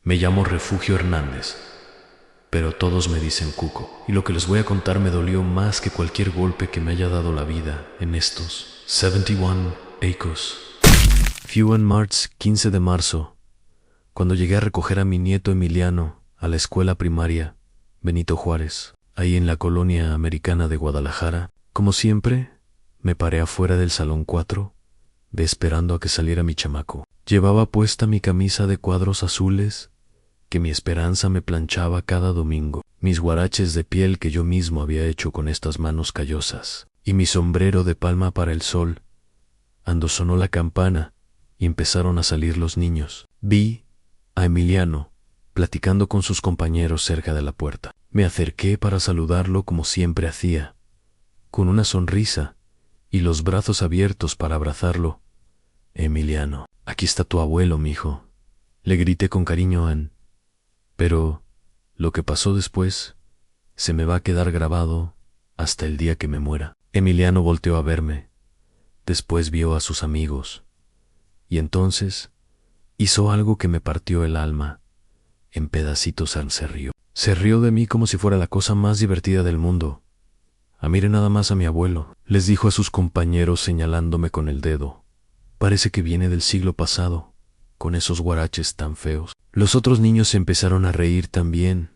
Me llamo Refugio Hernández, pero todos me dicen Cuco. Y lo que les voy a contar me dolió más que cualquier golpe que me haya dado la vida en estos 71 acres. Fue en marzo, 15 de marzo, cuando llegué a recoger a mi nieto Emiliano a la escuela primaria Benito Juárez, ahí en la colonia americana de Guadalajara. Como siempre, me paré afuera del salón 4, esperando a que saliera mi chamaco. Llevaba puesta mi camisa de cuadros azules que mi esperanza me planchaba cada domingo, mis guaraches de piel que yo mismo había hecho con estas manos callosas, y mi sombrero de palma para el sol. Ando sonó la campana y empezaron a salir los niños. Vi a Emiliano platicando con sus compañeros cerca de la puerta. Me acerqué para saludarlo como siempre hacía, con una sonrisa y los brazos abiertos para abrazarlo. Emiliano, aquí está tu abuelo, mijo, le grité con cariño a Ann. Pero lo que pasó después se me va a quedar grabado hasta el día que me muera. Emiliano volteó a verme, después vio a sus amigos, y entonces hizo algo que me partió el alma en pedacitos. Ann se rió. Se rió de mí como si fuera la cosa más divertida del mundo. Mire nada más a mi abuelo, les dijo a sus compañeros señalándome con el dedo. Parece que viene del siglo pasado, con esos guaraches tan feos. Los otros niños se empezaron a reír también.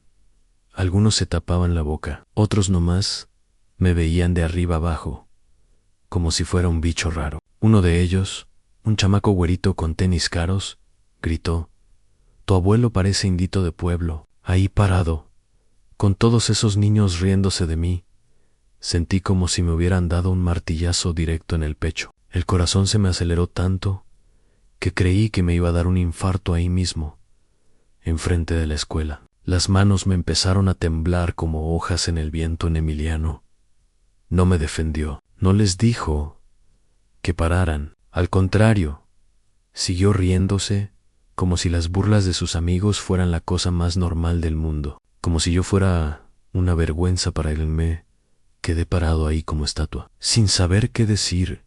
Algunos se tapaban la boca, otros nomás me veían de arriba abajo, como si fuera un bicho raro. Uno de ellos, un chamaco güerito con tenis caros, gritó: «Tu abuelo parece indito de pueblo». Ahí parado, con todos esos niños riéndose de mí, sentí como si me hubieran dado un martillazo directo en el pecho. El corazón se me aceleró tanto que creí que me iba a dar un infarto ahí mismo, enfrente de la escuela. Las manos me empezaron a temblar como hojas en el viento. En Emiliano no me defendió, no les dijo que pararan. Al contrario, siguió riéndose como si las burlas de sus amigos fueran la cosa más normal del mundo, como si yo fuera una vergüenza para él. Me quedé parado ahí como estatua, sin saber qué decir,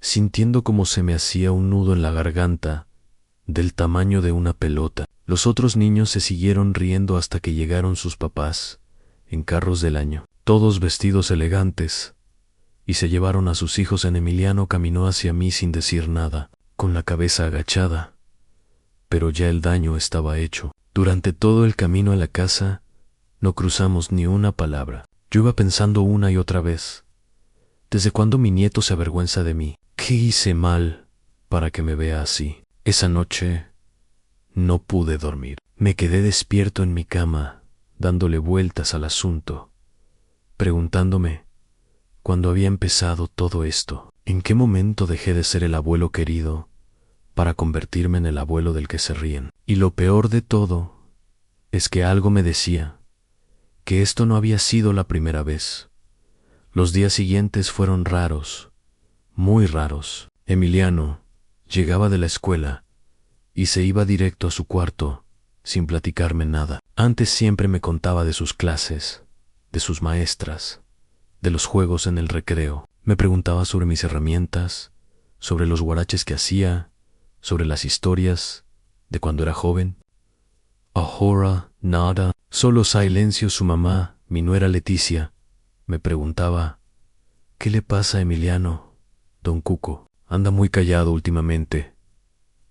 sintiendo como se me hacía un nudo en la garganta del tamaño de una pelota. Los otros niños se siguieron riendo hasta que llegaron sus papás en carros del año, todos vestidos elegantes, y se llevaron a sus hijos. En Emiliano caminó hacia mí sin decir nada, con la cabeza agachada, pero ya el daño estaba hecho. Durante todo el camino a la casa no cruzamos ni una palabra. Yo iba pensando una y otra vez: ¿desde cuándo mi nieto se avergüenza de mí? ¿Qué hice mal para que me vea así? Esa noche no pude dormir. Me quedé despierto en mi cama, dándole vueltas al asunto, preguntándome cuándo había empezado todo esto. ¿En qué momento dejé de ser el abuelo querido para convertirme en el abuelo del que se ríen? Y lo peor de todo es que algo me decía que esto no había sido la primera vez. Los días siguientes fueron raros, muy raros. Emiliano llegaba de la escuela y se iba directo a su cuarto sin platicarme nada. Antes siempre me contaba de sus clases, de sus maestras, de los juegos en el recreo. Me preguntaba sobre mis herramientas, sobre los guaraches que hacía, sobre las historias de cuando era joven. Ahora nada, solo silencio. Su mamá, mi nuera Leticia, me preguntaba: «¿Qué le pasa a Emiliano, don Cuco? Anda muy callado últimamente».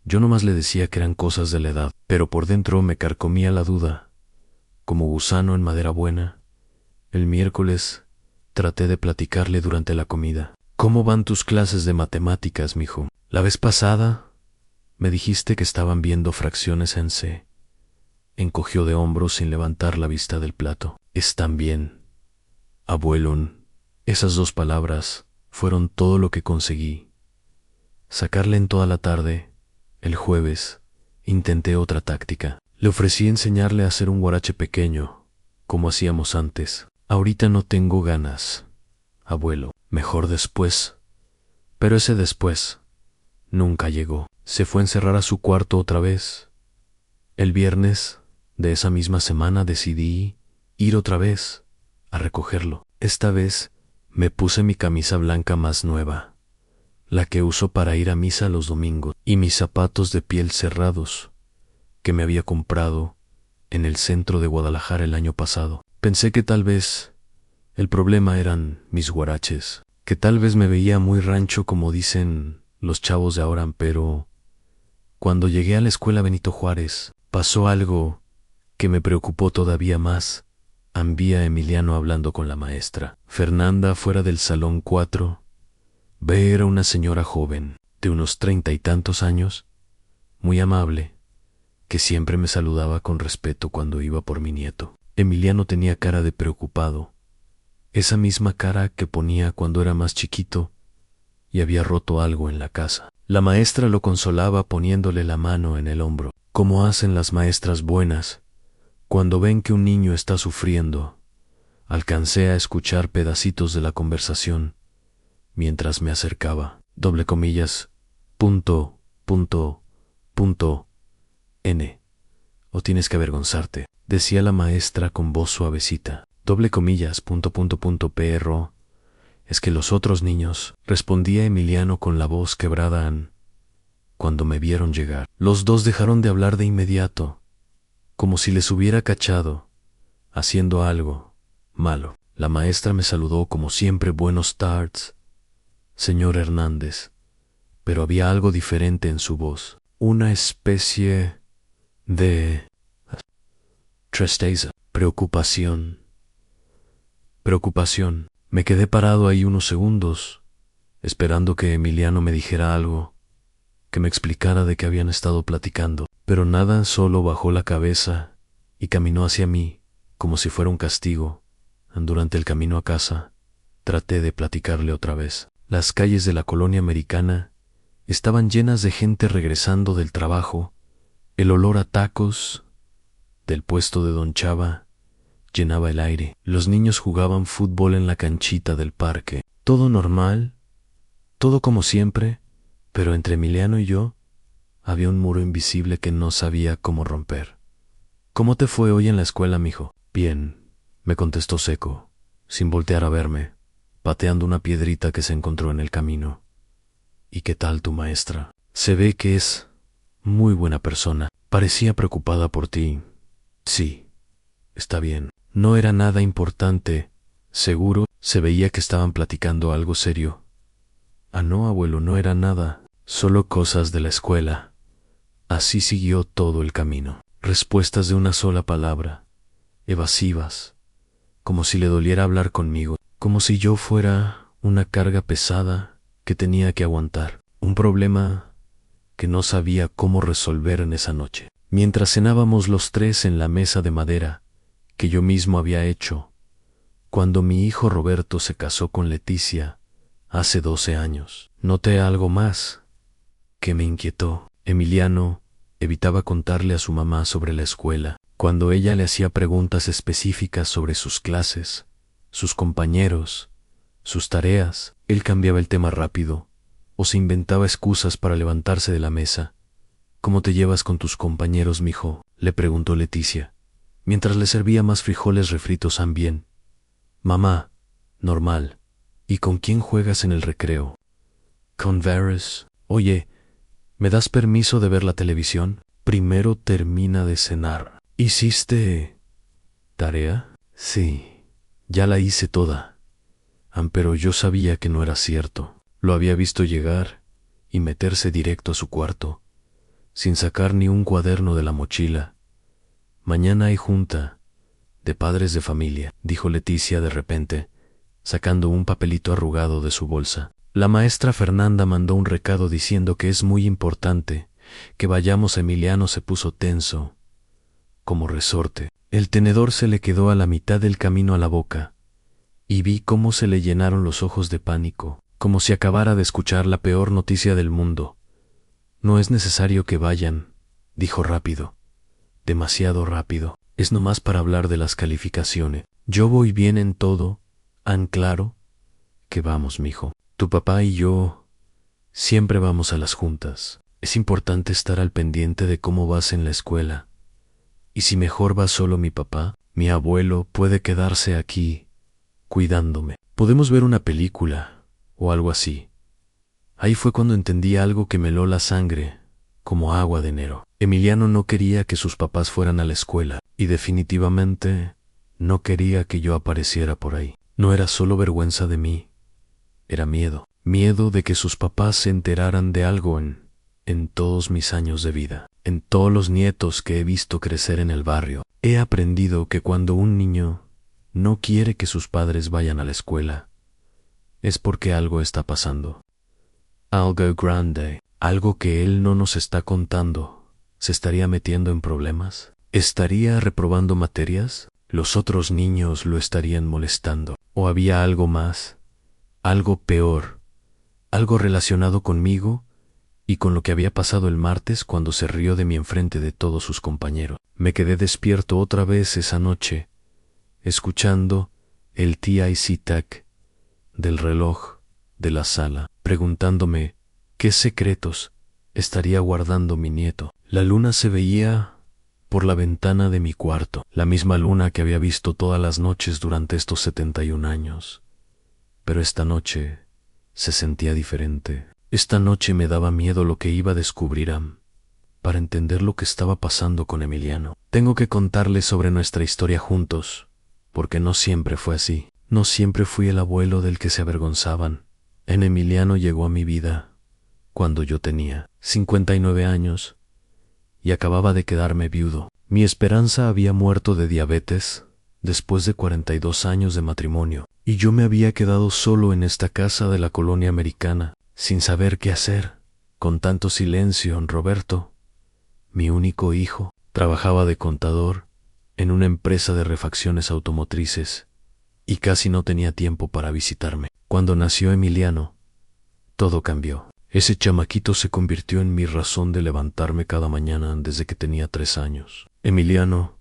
Yo nomás le decía que eran cosas de la edad, pero por dentro me carcomía la duda, como gusano en madera buena. El miércoles traté de platicarle durante la comida. «¿Cómo van tus clases de matemáticas, mijo? La vez pasada me dijiste que estaban viendo fracciones en C». Encogió de hombros sin levantar la vista del plato. «Están bien, abuelo». Esas dos palabras fueron todo lo que conseguí sacarle en toda la tarde. El jueves intenté otra táctica. Le ofrecí enseñarle a hacer un guarache pequeño, como hacíamos antes. «Ahorita no tengo ganas, abuelo, mejor después». Pero ese después nunca llegó. Se fue a encerrar a su cuarto otra vez. El viernes de esa misma semana decidí ir otra vez a recogerlo. Esta vez me puse mi camisa blanca más nueva, la que uso para ir a misa los domingos, y mis zapatos de piel cerrados, que me había comprado en el centro de Guadalajara el año pasado. Pensé que tal vez el problema eran mis guaraches, que tal vez me veía muy rancho como dicen los chavos de ahora, pero cuando llegué a la escuela Benito Juárez, pasó algo que me preocupó todavía más. Ambía Emiliano hablando con la maestra. Fernanda, fuera del salón 4, era una señora joven, de unos 30 y tantos años, muy amable, que siempre me saludaba con respeto cuando iba por mi nieto. Emiliano tenía cara de preocupado, esa misma cara que ponía cuando era más chiquito y había roto algo en la casa. La maestra lo consolaba poniéndole la mano en el hombro, como hacen las maestras buenas cuando ven que un niño está sufriendo. Alcancé a escuchar pedacitos de la conversación mientras me acercaba. Punto, punto, punto, N. O tienes que avergonzarte, decía la maestra con voz suavecita. Punto, punto, punto, perro. Es que los otros niños, respondía Emiliano con la voz quebrada. Cuando me vieron llegar, los dos dejaron de hablar de inmediato, como si les hubiera cachado haciendo algo malo. La maestra me saludó como siempre, buenos tardes, señor Hernández, pero había algo diferente en su voz, una especie de tristeza, preocupación. Me quedé parado ahí unos segundos, esperando que Emiliano me dijera algo, que me explicara de qué habían estado platicando, pero nada, solo bajó la cabeza y caminó hacia mí, como si fuera un castigo. Durante el camino a casa, traté de platicarle otra vez. Las calles de la colonia americana estaban llenas de gente regresando del trabajo. El olor a tacos del puesto de Don Chava llenaba el aire. Los niños jugaban fútbol en la canchita del parque. Todo normal, todo como siempre, pero entre Emiliano y yo había un muro invisible que no sabía cómo romper. ¿Cómo te fue hoy en la escuela, mijo? Bien, me contestó seco, sin voltear a verme, pateando una piedrita que se encontró en el camino. ¿Y qué tal tu maestra? Se ve que es muy buena persona. Parecía preocupada por ti. Sí, está bien. No era nada importante, seguro. Se veía que estaban platicando algo serio. Ah, no, abuelo, no era nada, solo cosas de la escuela. Así siguió todo el camino. Respuestas de una sola palabra, evasivas, como si le doliera hablar conmigo, como si yo fuera una carga pesada que tenía que aguantar, un problema que no sabía cómo resolver en esa noche. Mientras cenábamos los tres en la mesa de madera que yo mismo había hecho, cuando mi hijo Roberto se casó con Leticia hace 12 años, noté algo más que me inquietó. Emiliano evitaba contarle a su mamá sobre la escuela. Cuando ella le hacía preguntas específicas sobre sus clases, sus compañeros, sus tareas, él cambiaba el tema rápido o se inventaba excusas para levantarse de la mesa. ¿Cómo te llevas con tus compañeros, mijo?, le preguntó Leticia, mientras le servía más frijoles refritos bien. Mamá, normal. ¿Y con quién juegas en el recreo? Con Varys. Oye, ¿me das permiso de ver la televisión? Primero termina de cenar. ¿Hiciste tarea? Sí, ya la hice toda. Pero yo sabía que no era cierto. Lo había visto llegar y meterse directo a su cuarto, sin sacar ni un cuaderno de la mochila. Mañana hay junta de padres de familia, dijo Leticia de repente, sacando un papelito arrugado de su bolsa. La maestra Fernanda mandó un recado diciendo que es muy importante que vayamos. Emiliano se puso tenso, como resorte. El tenedor se le quedó a la mitad del camino a la boca, y vi cómo se le llenaron los ojos de pánico, como si acabara de escuchar la peor noticia del mundo. No es necesario que vayan, dijo rápido, demasiado rápido. Es nomás para hablar de las calificaciones. Yo voy bien en todo. Claro que vamos, mijo. Tu papá y yo siempre vamos a las juntas. Es importante estar al pendiente de cómo vas en la escuela. Y si mejor va solo mi papá, mi abuelo puede quedarse aquí cuidándome. Podemos ver una película o algo así. Ahí fue cuando entendí algo que me heló la sangre, como agua de enero. Emiliano no quería que sus papás fueran a la escuela y definitivamente no quería que yo apareciera por ahí. No era solo vergüenza de mí, era miedo. Miedo de que sus papás se enteraran de algo en todos mis años de vida, en todos los nietos que he visto crecer en el barrio. He aprendido que cuando un niño no quiere que sus padres vayan a la escuela, es porque algo está pasando. Algo grande, algo que él no nos está contando. ¿Se estaría metiendo en problemas? ¿Estaría reprobando materias? ¿Los otros niños lo estarían molestando? ¿O había algo más? Algo peor, algo relacionado conmigo y con lo que había pasado el martes cuando se rió de mí enfrente de todos sus compañeros. Me quedé despierto otra vez esa noche, escuchando el tic-tac del reloj de la sala, preguntándome qué secretos estaría guardando mi nieto. La luna se veía por la ventana de mi cuarto, la misma luna que había visto todas las noches durante estos 71 años. Pero esta noche se sentía diferente. Esta noche me daba miedo lo que iba a descubrir para entender lo que estaba pasando con Emiliano. Tengo que contarles sobre nuestra historia juntos, porque no siempre fue así. No siempre fui el abuelo del que se avergonzaban. Emiliano llegó a mi vida cuando yo tenía 59 años y acababa de quedarme viudo. Mi esperanza había muerto de diabetes después de 42 años de matrimonio, y yo me había quedado solo en esta casa de la colonia americana, sin saber qué hacer, con tanto silencio. Roberto, mi único hijo, trabajaba de contador en una empresa de refacciones automotrices y casi no tenía tiempo para visitarme. Cuando nació Emiliano, todo cambió. Ese chamaquito se convirtió en mi razón de levantarme cada mañana desde que tenía 3 años. Emiliano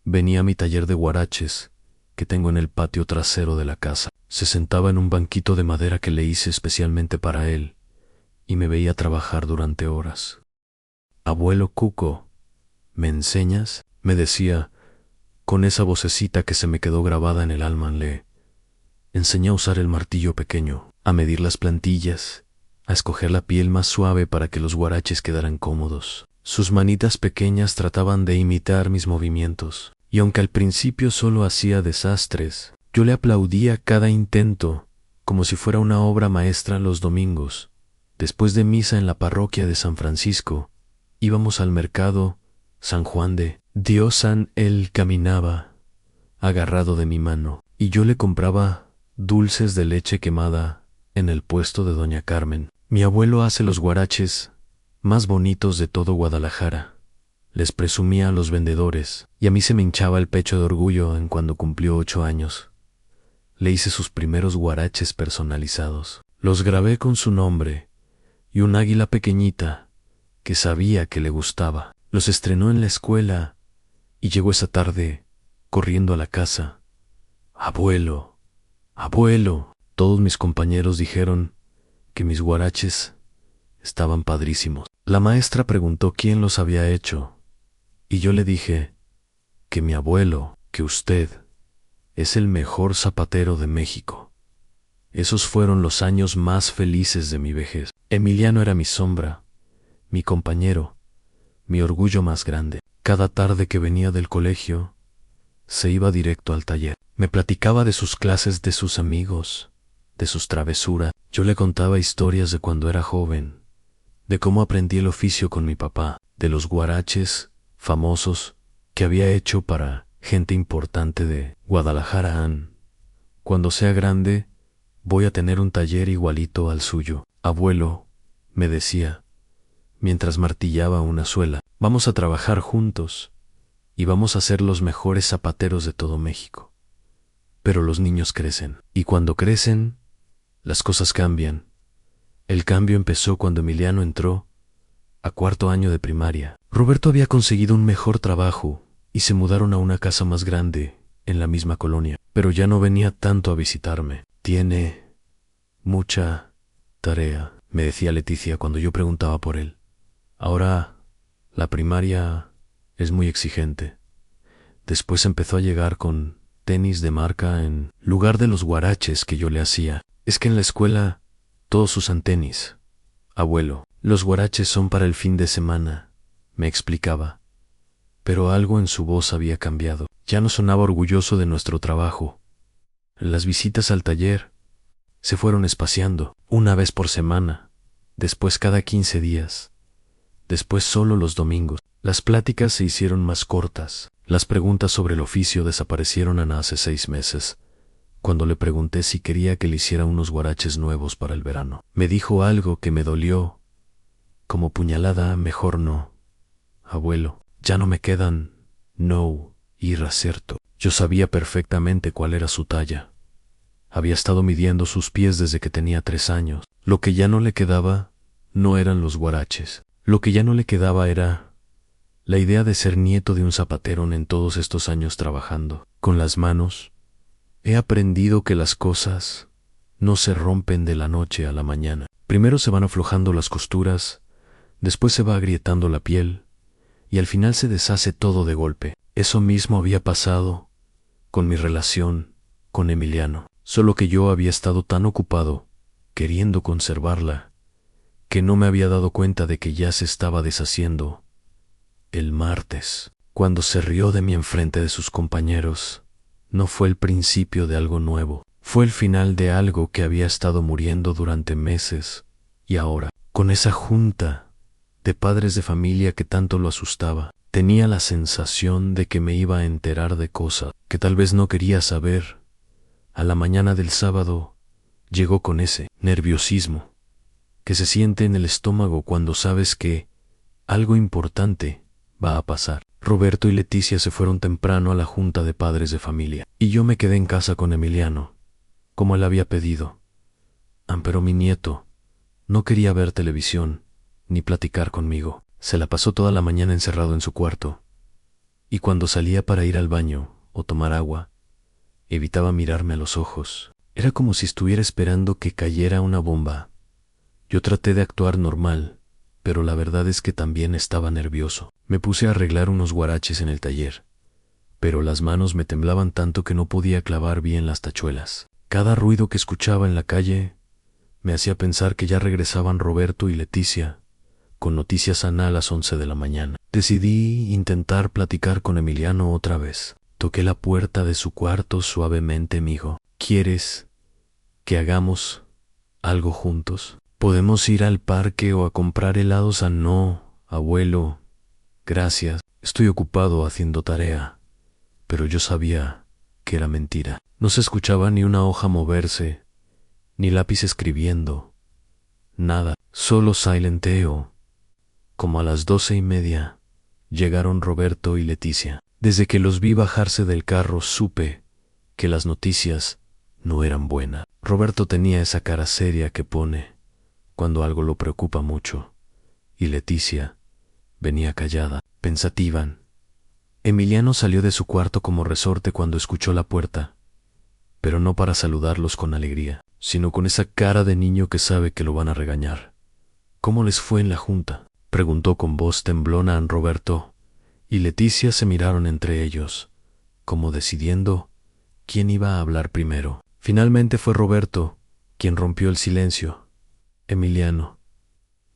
venía a mi taller de guaraches que tengo en el patio trasero de la casa. Se sentaba en un banquito de madera que le hice especialmente para él y me veía trabajar durante horas. Abuelo Cuco, ¿me enseñas?, me decía, con esa vocecita que se me quedó grabada en el alma. Le enseñé a usar el martillo pequeño, a medir las plantillas, a escoger la piel más suave para que los guaraches quedaran cómodos. Sus manitas pequeñas trataban de imitar mis movimientos, y aunque al principio solo hacía desastres, yo le aplaudía cada intento, como si fuera una obra maestra. Los domingos, después de misa en la parroquia de San Francisco, íbamos al mercado San Juan de Dios. Él caminaba agarrado de mi mano, y yo le compraba dulces de leche quemada en el puesto de doña Carmen. Mi abuelo hace los guaraches más bonitos de todo Guadalajara. Les presumía a los vendedores, y a mí se me hinchaba el pecho de orgullo en cuando cumplió 8 años. Le hice sus primeros guaraches personalizados. Los grabé con su nombre y un águila pequeñita que sabía que le gustaba. Los estrenó en la escuela y llegó esa tarde corriendo a la casa. «Abuelo, abuelo». Todos mis compañeros dijeron que mis guaraches estaban padrísimos. La maestra preguntó quién los había hecho, y yo le dije que mi abuelo, que usted, es el mejor zapatero de México. Esos fueron los años más felices de mi vejez. Emiliano era mi sombra, mi compañero, mi orgullo más grande. Cada tarde que venía del colegio, se iba directo al taller. Me platicaba de sus clases, de sus amigos, de sus travesuras. Yo le contaba historias de cuando era joven, de cómo aprendí el oficio con mi papá, de los guaraches famosos que había hecho para gente importante de Guadalajara. Cuando sea grande, voy a tener un taller igualito al suyo. Abuelo, me decía, mientras martillaba una suela, vamos a trabajar juntos y vamos a ser los mejores zapateros de todo México. Pero los niños crecen, y cuando crecen, las cosas cambian. El cambio empezó cuando Emiliano entró a 4º año de primaria. Roberto había conseguido un mejor trabajo y se mudaron a una casa más grande en la misma colonia, pero ya no venía tanto a visitarme. Tiene mucha tarea, me decía Leticia cuando yo preguntaba por él. Ahora la primaria es muy exigente. Después empezó a llegar con tenis de marca en lugar de los guaraches que yo le hacía. Es que en la escuela todos usan tenis. Abuelo, los guaraches son para el fin de semana, me explicaba, pero algo en su voz había cambiado. Ya no sonaba orgulloso de nuestro trabajo. Las visitas al taller se fueron espaciando, una vez por semana, después cada 15 días, después solo los domingos. Las pláticas se hicieron más cortas. Las preguntas sobre el oficio desaparecieron hace 6 meses, cuando le pregunté si quería que le hiciera unos guaraches nuevos para el verano. Me dijo algo que me dolió, como puñalada. Mejor no, abuelo, ya no me quedan, no, ir cierto. Yo sabía perfectamente cuál era su talla. Había estado midiendo sus pies desde que tenía 3 años. Lo que ya no le quedaba no eran los guaraches. Lo que ya no le quedaba era la idea de ser nieto de un zapatero. En todos estos años trabajando con las manos, he aprendido que las cosas no se rompen de la noche a la mañana. Primero se van aflojando las costuras, después se va agrietando la piel, y al final se deshace todo de golpe. Eso mismo había pasado con mi relación con Emiliano, solo que yo había estado tan ocupado queriendo conservarla que no me había dado cuenta de que ya se estaba deshaciendo. El martes, cuando se rió de mí enfrente de sus compañeros, no fue el principio de algo nuevo, fue el final de algo que había estado muriendo durante meses, y ahora, con esa junta de padres de familia que tanto lo asustaba, tenía la sensación de que me iba a enterar de cosas que tal vez no quería saber. A la mañana del sábado llegó con ese nerviosismo que se siente en el estómago cuando sabes que algo importante va a pasar. Roberto y Leticia se fueron temprano a la junta de padres de familia, y yo me quedé en casa con Emiliano, como él había pedido. Pero mi nieto no quería ver televisión ni platicar conmigo. Se la pasó toda la mañana encerrado en su cuarto, y cuando salía para ir al baño o tomar agua, evitaba mirarme a los ojos. Era como si estuviera esperando que cayera una bomba. Yo traté de actuar normal, pero la verdad es que también estaba nervioso. Me puse a arreglar unos guaraches en el taller, pero las manos me temblaban tanto que no podía clavar bien las tachuelas. Cada ruido que escuchaba en la calle me hacía pensar que ya regresaban Roberto y Leticia, con noticias a las 11 de la mañana. Decidí intentar platicar con Emiliano otra vez. Toqué la puerta de su cuarto suavemente. Me dijo, ¿quieres que hagamos algo juntos? ¿Podemos ir al parque o a comprar helados? No, abuelo, gracias. Estoy ocupado haciendo tarea. Pero yo sabía que era mentira. No se escuchaba ni una hoja moverse, ni lápiz escribiendo. Nada, solo silenteo. Como a las 12:30 llegaron Roberto y Leticia. Desde que los vi bajarse del carro supe que las noticias no eran buenas. Roberto tenía esa cara seria que pone cuando algo lo preocupa mucho, y Leticia venía callada, pensativa. Emiliano salió de su cuarto como resorte cuando escuchó la puerta, pero no para saludarlos con alegría, sino con esa cara de niño que sabe que lo van a regañar. ¿Cómo les fue en la junta?, preguntó con voz temblona a Roberto, y Leticia se miraron entre ellos, como decidiendo quién iba a hablar primero. Finalmente fue Roberto quien rompió el silencio. Emiliano,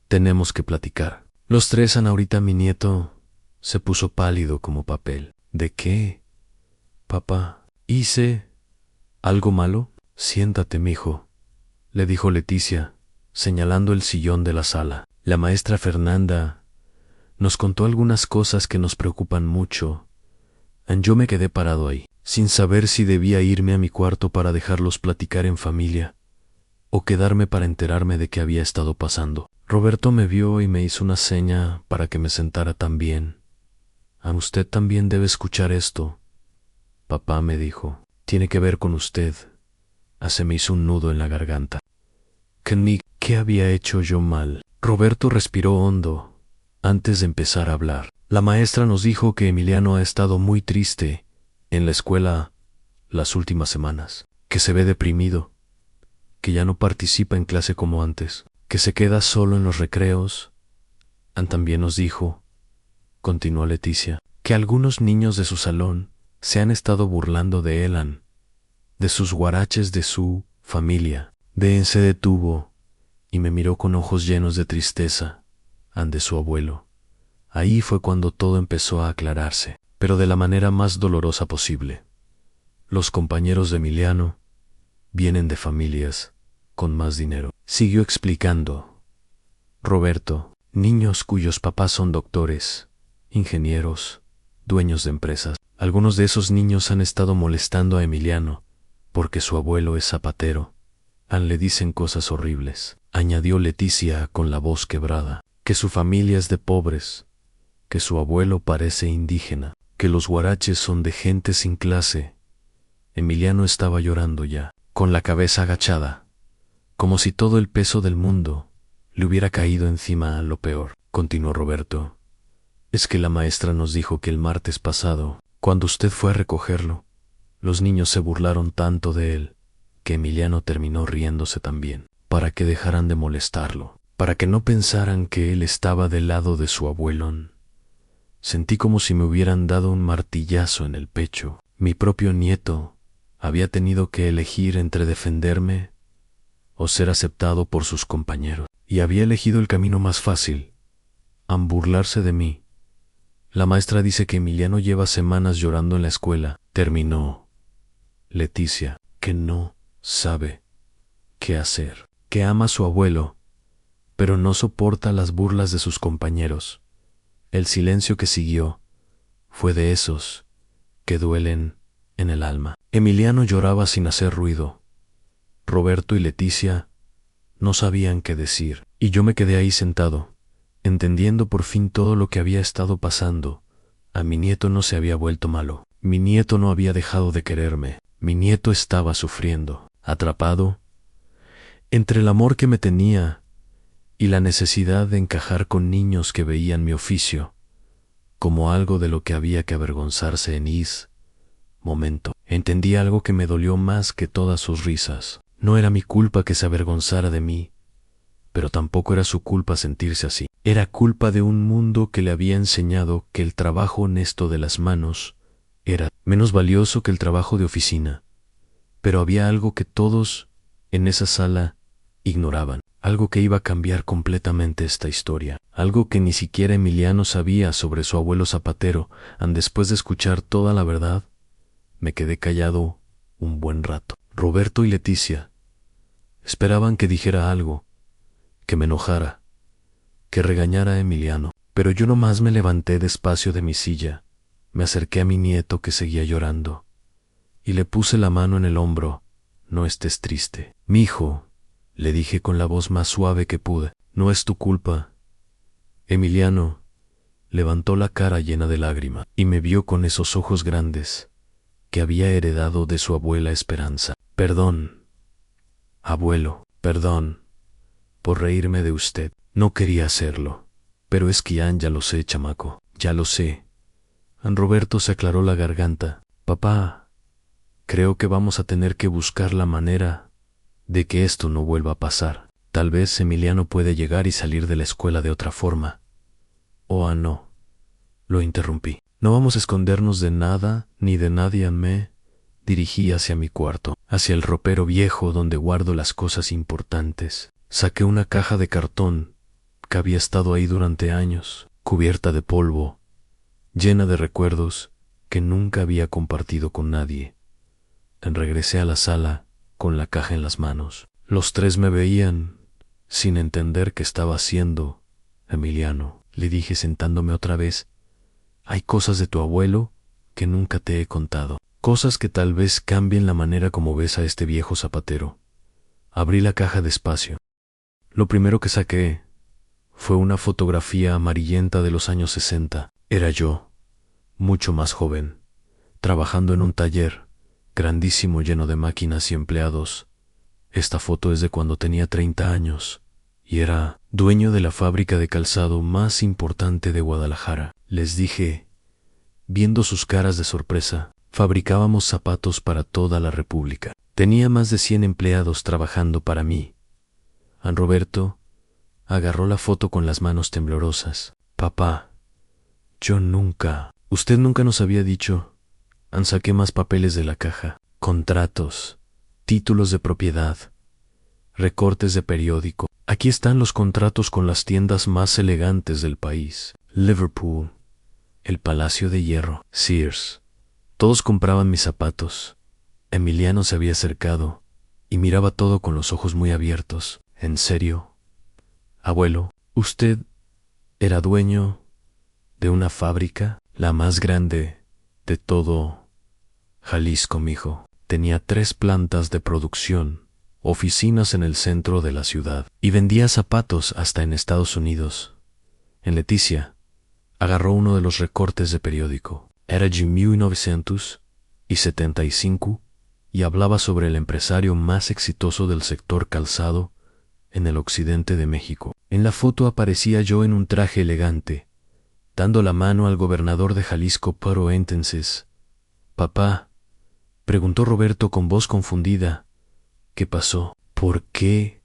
tenemos que platicar. Los tres. Ahorita mi nieto se puso pálido como papel. ¿De qué, papá? ¿Hice algo malo? Siéntate, mijo, le dijo Leticia, señalando el sillón de la sala. La maestra Fernanda nos contó algunas cosas que nos preocupan mucho. Yo me quedé parado ahí, sin saber si debía irme a mi cuarto para dejarlos platicar en familia, o quedarme para enterarme de qué había estado pasando. Roberto me vio y me hizo una seña para que me sentara también. Usted también debe escuchar esto, papá, me dijo. Tiene que ver con usted. Se me hizo un nudo en la garganta. ¿Qué había hecho yo mal? Roberto respiró hondo antes de empezar a hablar. La maestra nos dijo que Emiliano ha estado muy triste en la escuela las últimas semanas, que se ve deprimido, que ya no participa en clase como antes, que se queda solo en los recreos. También nos dijo, continuó Leticia, que algunos niños de su salón se han estado burlando de él, de sus guaraches, de su familia. Se detuvo y me miró con ojos llenos de tristeza, de su abuelo. Ahí fue cuando todo empezó a aclararse, pero de la manera más dolorosa posible. Los compañeros de Emiliano vienen de familias con más dinero. Siguió explicando. Roberto, niños cuyos papás son doctores, ingenieros, dueños de empresas. Algunos de esos niños han estado molestando a Emiliano porque su abuelo es zapatero. Le dicen cosas horribles, añadió Leticia con la voz quebrada, que su familia es de pobres, que su abuelo parece indígena, que los huaraches son de gente sin clase. Emiliano estaba llorando ya, con la cabeza agachada, como si todo el peso del mundo le hubiera caído encima. A lo peor, continuó Roberto, es que la maestra nos dijo que el martes pasado, cuando usted fue a recogerlo, los niños se burlaron tanto de él que Emiliano terminó riéndose también, para que dejaran de molestarlo, para que no pensaran que él estaba del lado de su abuelón. Sentí como si me hubieran dado un martillazo en el pecho. Mi propio nieto había tenido que elegir entre defenderme o ser aceptado por sus compañeros, y había elegido el camino más fácil, burlarse de mí. La maestra dice que Emiliano lleva semanas llorando en la escuela, terminó Leticia, que no sabe qué hacer, que ama a su abuelo, pero no soporta las burlas de sus compañeros. El silencio que siguió fue de esos que duelen en el alma. Emiliano lloraba sin hacer ruido. Roberto y Leticia no sabían qué decir, y yo me quedé ahí sentado, entendiendo por fin todo lo que había estado pasando. A mi nieto no se había vuelto malo. Mi nieto no había dejado de quererme. Mi nieto estaba sufriendo, atrapado entre el amor que me tenía y la necesidad de encajar con niños que veían mi oficio como algo de lo que había que avergonzarse. En ese momento entendí algo que me dolió más que todas sus risas. No era mi culpa que se avergonzara de mí, pero tampoco era su culpa sentirse así. Era culpa de un mundo que le había enseñado que el trabajo honesto de las manos era menos valioso que el trabajo de oficina. Pero había algo que todos en esa sala ignoraban, algo que iba a cambiar completamente esta historia, algo que ni siquiera Emiliano sabía sobre su abuelo zapatero. Después de escuchar toda la verdad, me quedé callado un buen rato. Roberto y Leticia esperaban que dijera algo, que me enojara, que regañara a Emiliano, pero yo nomás me levanté despacio de mi silla, me acerqué a mi nieto que seguía llorando, y le puse la mano en el hombro. No estés triste, mijo, le dije con la voz más suave que pude. No es tu culpa. Emiliano levantó la cara llena de lágrimas y me vio con esos ojos grandes que había heredado de su abuela Esperanza. Perdón, abuelo, perdón por reírme de usted. No quería hacerlo, pero es que ya lo sé, chamaco, ya lo sé. Roberto se aclaró la garganta. Papá, creo que vamos a tener que buscar la manera de que esto no vuelva a pasar. Tal vez Emiliano puede llegar y salir de la escuela de otra forma. No, lo interrumpí. No vamos a escondernos de nada ni de nadie. Me dirigí hacia mi cuarto, hacia el ropero viejo donde guardo las cosas importantes. Saqué una caja de cartón que había estado ahí durante años, cubierta de polvo, llena de recuerdos que nunca había compartido con nadie. Regresé a la sala con la caja en las manos. Los tres me veían sin entender qué estaba haciendo. Emiliano, le dije sentándome otra vez, hay cosas de tu abuelo que nunca te he contado, cosas que tal vez cambien la manera como ves a este viejo zapatero. Abrí la caja despacio. Lo primero que saqué fue una fotografía amarillenta de los años 60. Era yo, mucho más joven, trabajando en un taller grandísimo lleno de máquinas y empleados. Esta foto es de cuando tenía 30 años y era dueño de la fábrica de calzado más importante de Guadalajara. Les dije, viendo sus caras de sorpresa, fabricábamos zapatos para toda la República. Tenía más de 100 empleados trabajando para mí. Roberto agarró la foto con las manos temblorosas. Papá, usted nunca nos había dicho. Saqué más papeles de la caja, contratos, títulos de propiedad, recortes de periódico. Aquí están los contratos con las tiendas más elegantes del país. Liverpool, el Palacio de Hierro, Sears. Todos compraban mis zapatos. Emiliano se había acercado y miraba todo con los ojos muy abiertos. ¿En serio? Abuelo, ¿usted era dueño de una fábrica? La más grande de todo Jalisco, mijo. Tenía 3 plantas de producción, oficinas en el centro de la ciudad, y vendía zapatos hasta en Estados Unidos. En Leticia, agarró uno de los recortes de periódico. Era de 1975 y hablaba sobre el empresario más exitoso del sector calzado en el occidente de México. En la foto aparecía yo en un traje elegante, dando la mano al gobernador de Jalisco pero entonces. «Papá», preguntó Roberto con voz confundida, «¿qué pasó? ¿Por qué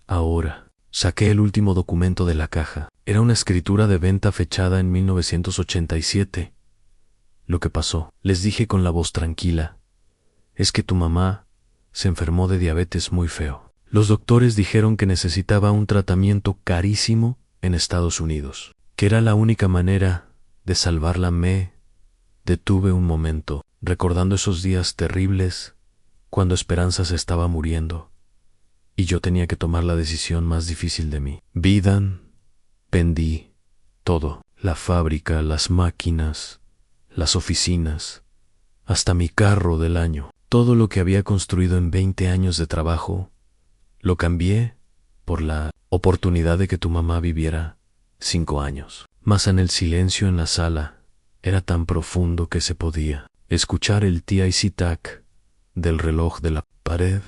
ahora?» Saqué el último documento de la caja. Era una escritura de venta fechada en 1987. Lo que pasó, les dije con la voz tranquila, es que tu mamá se enfermó de diabetes muy feo. Los doctores dijeron que necesitaba un tratamiento carísimo en Estados Unidos, que era la única manera de salvarla. Me detuve un momento, recordando esos días terribles cuando Esperanza se estaba muriendo y yo tenía que tomar la decisión más difícil de mi vida. Vendí todo, la fábrica, las máquinas, las oficinas, hasta mi carro del año. Todo lo que había construido en 20 años de trabajo, lo cambié por la oportunidad de que tu mamá viviera 5 años. Mas en el silencio en la sala era tan profundo que se podía escuchar el tic-tac del reloj de la pared.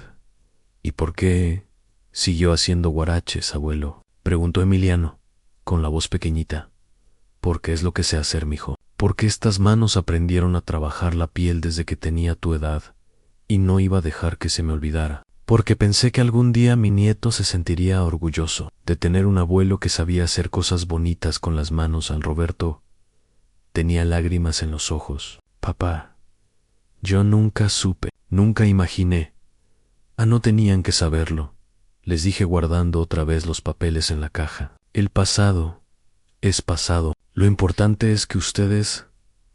¿Y por qué siguió haciendo guaraches, abuelo?, preguntó Emiliano, con la voz pequeñita. «Porque es lo que sé hacer, mijo. Porque estas manos aprendieron a trabajar la piel desde que tenía tu edad, y no iba a dejar que se me olvidara. Porque pensé que algún día mi nieto se sentiría orgulloso de tener un abuelo que sabía hacer cosas bonitas con las manos». Al Roberto tenía lágrimas en los ojos. «Papá, yo nunca supe, nunca imaginé». «No tenían que saberlo», les dije guardando otra vez los papeles en la caja. «El pasado es pasado. Lo importante es que ustedes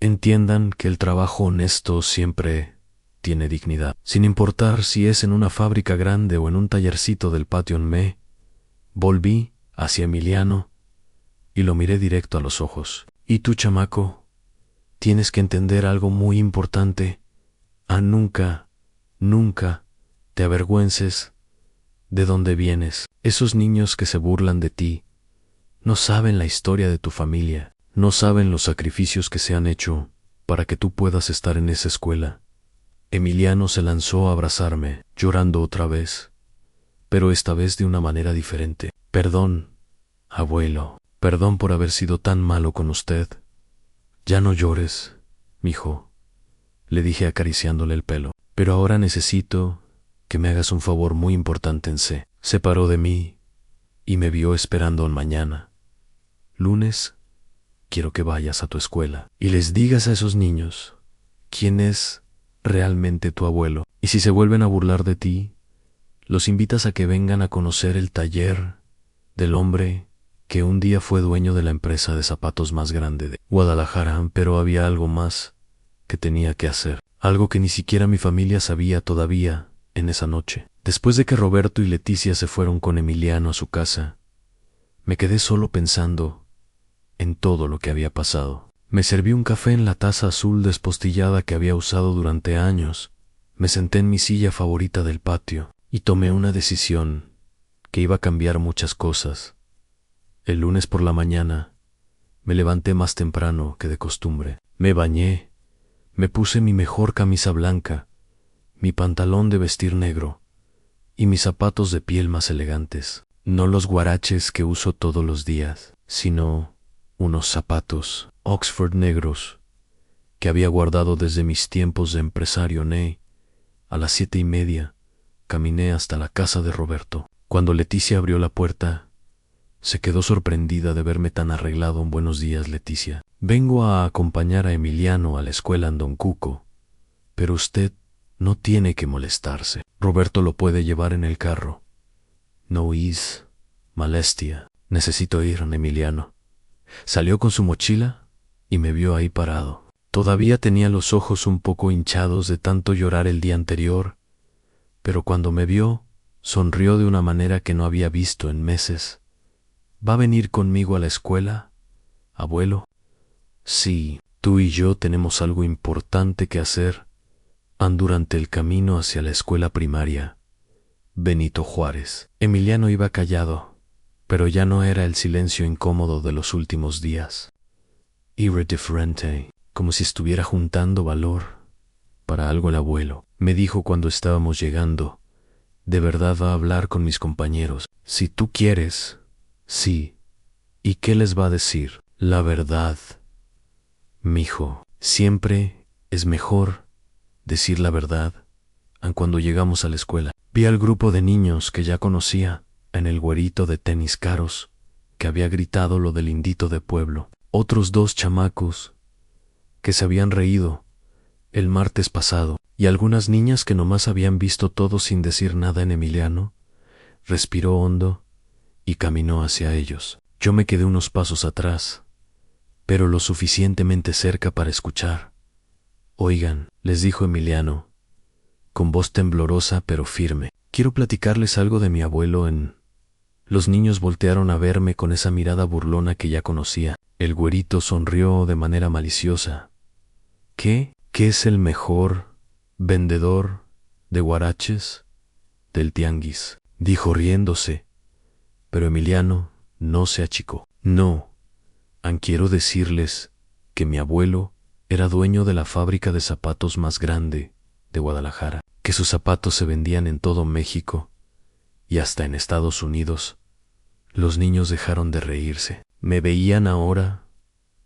entiendan que el trabajo honesto siempre tiene dignidad, sin importar si es en una fábrica grande o en un tallercito del patio». Me volví hacia Emiliano y lo miré directo a los ojos. «Y tú, chamaco, tienes que entender algo muy importante. Nunca te avergüences de dónde vienes. Esos niños que se burlan de ti no saben la historia de tu familia, no saben los sacrificios que se han hecho para que tú puedas estar en esa escuela». Emiliano se lanzó a abrazarme, llorando otra vez, pero esta vez de una manera diferente. «Perdón, abuelo, perdón por haber sido tan malo con usted». «Ya no llores, mijo», le dije acariciándole el pelo. «Pero ahora necesito que me hagas un favor muy importante». Se separó de mí y me vio esperando mañana, lunes. «Quiero que vayas a tu escuela y les digas a esos niños quién es realmente tu abuelo. Y si se vuelven a burlar de ti, los invitas a que vengan a conocer el taller del hombre que un día fue dueño de la empresa de zapatos más grande de Guadalajara». Pero había algo más que tenía que hacer, algo que ni siquiera mi familia sabía todavía en esa noche. Después de que Roberto y Leticia se fueron con Emiliano a su casa, me quedé solo pensando en todo lo que había pasado. Me serví un café en la taza azul despostillada que había usado durante años. Me senté en mi silla favorita del patio y tomé una decisión que iba a cambiar muchas cosas. El lunes por la mañana me levanté más temprano que de costumbre. Me bañé, me puse mi mejor camisa blanca, mi pantalón de vestir negro y mis zapatos de piel más elegantes. No los guaraches que uso todos los días, sino unos zapatos Oxford negros que había guardado desde mis tiempos de empresario. A las 7:30 caminé hasta la casa de Roberto. Cuando Leticia abrió la puerta, se quedó sorprendida de verme tan arreglado. «Buenos días, Leticia. Vengo a acompañar a Emiliano a la escuela en Don Cuco, pero usted no tiene que molestarse. Roberto lo puede llevar en el carro. No es molestia. Necesito ir, Emiliano. Salió con su mochila y me vio ahí parado. Todavía tenía los ojos un poco hinchados de tanto llorar el día anterior, pero cuando me vio, sonrió de una manera que no había visto en meses. ¿Va a venir conmigo a la escuela, abuelo? Sí, tú y yo tenemos algo importante que hacer. Durante el camino hacia la escuela primaria. Benito Juárez. Emiliano iba callado, pero ya no era el silencio incómodo de los últimos días. Era diferente, como si estuviera juntando valor para algo. El abuelo me dijo cuando estábamos llegando: de verdad va a hablar con mis compañeros. Si tú quieres. Sí. ¿Y qué les va a decir? La verdad. Mijo, siempre es mejor decir la verdad. Cuando llegamos a la escuela, vi al grupo de niños que ya conocía en el güerito de tenis caros, que había gritado lo del indito de pueblo. Otros 2 chamacos que se habían reído el martes pasado, y algunas niñas que nomás habían visto todo sin decir nada en Emiliano. Respiró hondo y caminó hacia ellos. Yo me quedé unos pasos atrás, pero lo suficientemente cerca para escuchar. Oigan, les dijo Emiliano, con voz temblorosa pero firme, quiero platicarles algo de mi abuelo en... Los niños voltearon a verme con esa mirada burlona que ya conocía. El güerito sonrió de manera maliciosa. ¿Qué? ¿Qué es el mejor vendedor de huaraches del tianguis? Dijo riéndose. Pero Emiliano no se achicó. No, quiero decirles que mi abuelo era dueño de la fábrica de zapatos más grande de Guadalajara, que sus zapatos se vendían en todo México y hasta en Estados Unidos. Los niños dejaron de reírse. Me veían ahora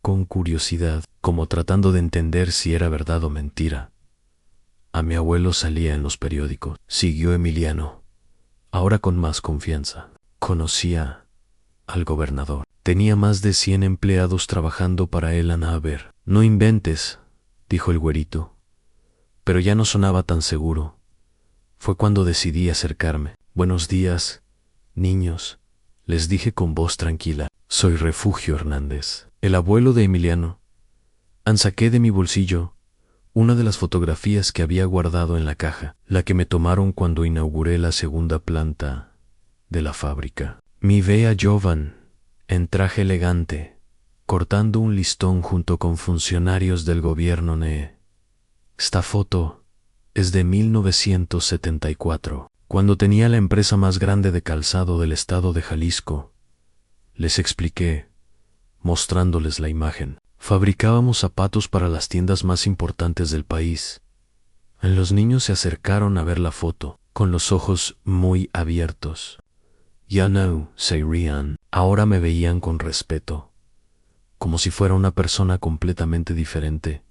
con curiosidad, como tratando de entender si era verdad o mentira. A mi abuelo salía en los periódicos, siguió Emiliano, ahora con más confianza. Conocía al gobernador. Tenía más de 100 empleados trabajando para él. A ver, no inventes, dijo el güerito, pero ya no sonaba tan seguro. Fue cuando decidí acercarme. Buenos días, niños, les dije con voz tranquila. Soy Refugio Hernández, el abuelo de Emiliano. Saqué de mi bolsillo una de las fotografías que había guardado en la caja, la que me tomaron cuando inauguré la segunda planta de la fábrica. Mi ve a Jovan, en traje elegante, cortando un listón junto con funcionarios del gobierno. Esta foto es de 1974, cuando tenía la empresa más grande de calzado del estado de Jalisco. Les expliqué, mostrándoles la imagen. Fabricábamos zapatos para las tiendas más importantes del país. Los niños se acercaron a ver la foto, con los ojos muy abiertos. Ya no se rían. Ahora me veían con respeto, como si fuera una persona completamente diferente.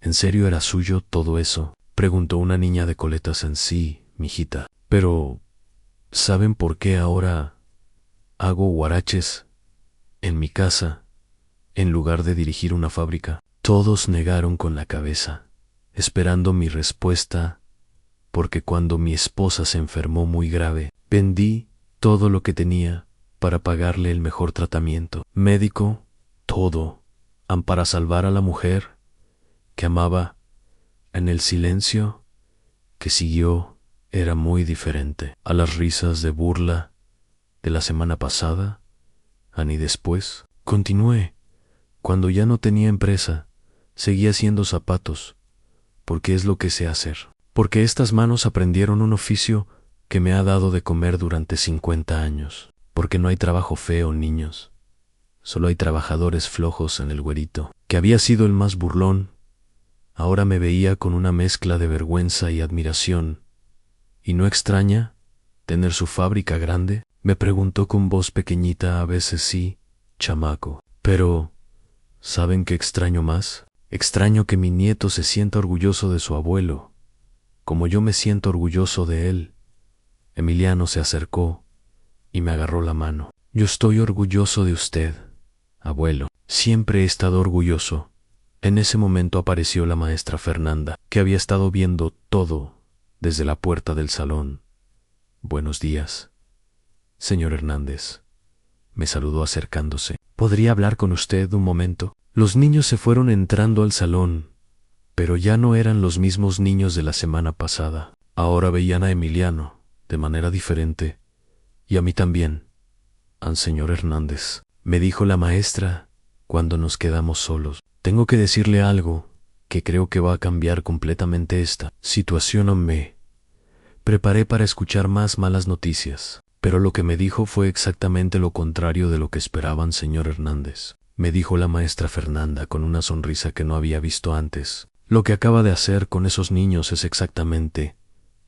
¿En serio era suyo todo eso?, preguntó una niña de coletas. Sí, mijita. Pero, ¿saben por qué ahora hago huaraches en mi casa en lugar de dirigir una fábrica? Todos negaron con la cabeza, esperando mi respuesta, porque cuando mi esposa se enfermó muy grave, vendí todo lo que tenía para pagarle el mejor tratamiento médico, todo, para salvar a la mujer que amaba. En el silencio que siguió era muy diferente a las risas de burla de la semana pasada, ni después. Continué. Cuando ya no tenía empresa, seguía haciendo zapatos, porque es lo que sé hacer. Porque estas manos aprendieron un oficio que me ha dado de comer durante 50 años. Porque no hay trabajo feo, niños. Solo hay trabajadores flojos. En el güerito, que había sido el más burlón, ahora me veía con una mezcla de vergüenza y admiración. ¿Y no extraña tener su fábrica grande?, me preguntó con voz pequeñita. A veces sí, chamaco. Pero, ¿saben qué extraño más? Extraño que mi nieto se sienta orgulloso de su abuelo, como yo me siento orgulloso de él. Emiliano se acercó y me agarró la mano. Yo estoy orgulloso de usted, abuelo. Siempre he estado orgulloso. En ese momento apareció la maestra Fernanda, que había estado viendo todo desde la puerta del salón. Buenos días, señor Hernández, me saludó acercándose. ¿Podría hablar con usted un momento? Los niños se fueron entrando al salón, pero ya no eran los mismos niños de la semana pasada. Ahora veían a Emiliano de manera diferente, y a mí también. Al señor Hernández, me dijo la maestra cuando nos quedamos solos. Tengo que decirle algo que creo que va a cambiar completamente esta situación. Me preparé para escuchar más malas noticias, pero lo que me dijo fue exactamente lo contrario de lo que esperaban, señor Hernández. Me dijo la maestra Fernanda con una sonrisa que no había visto antes. Lo que acaba de hacer con esos niños es exactamente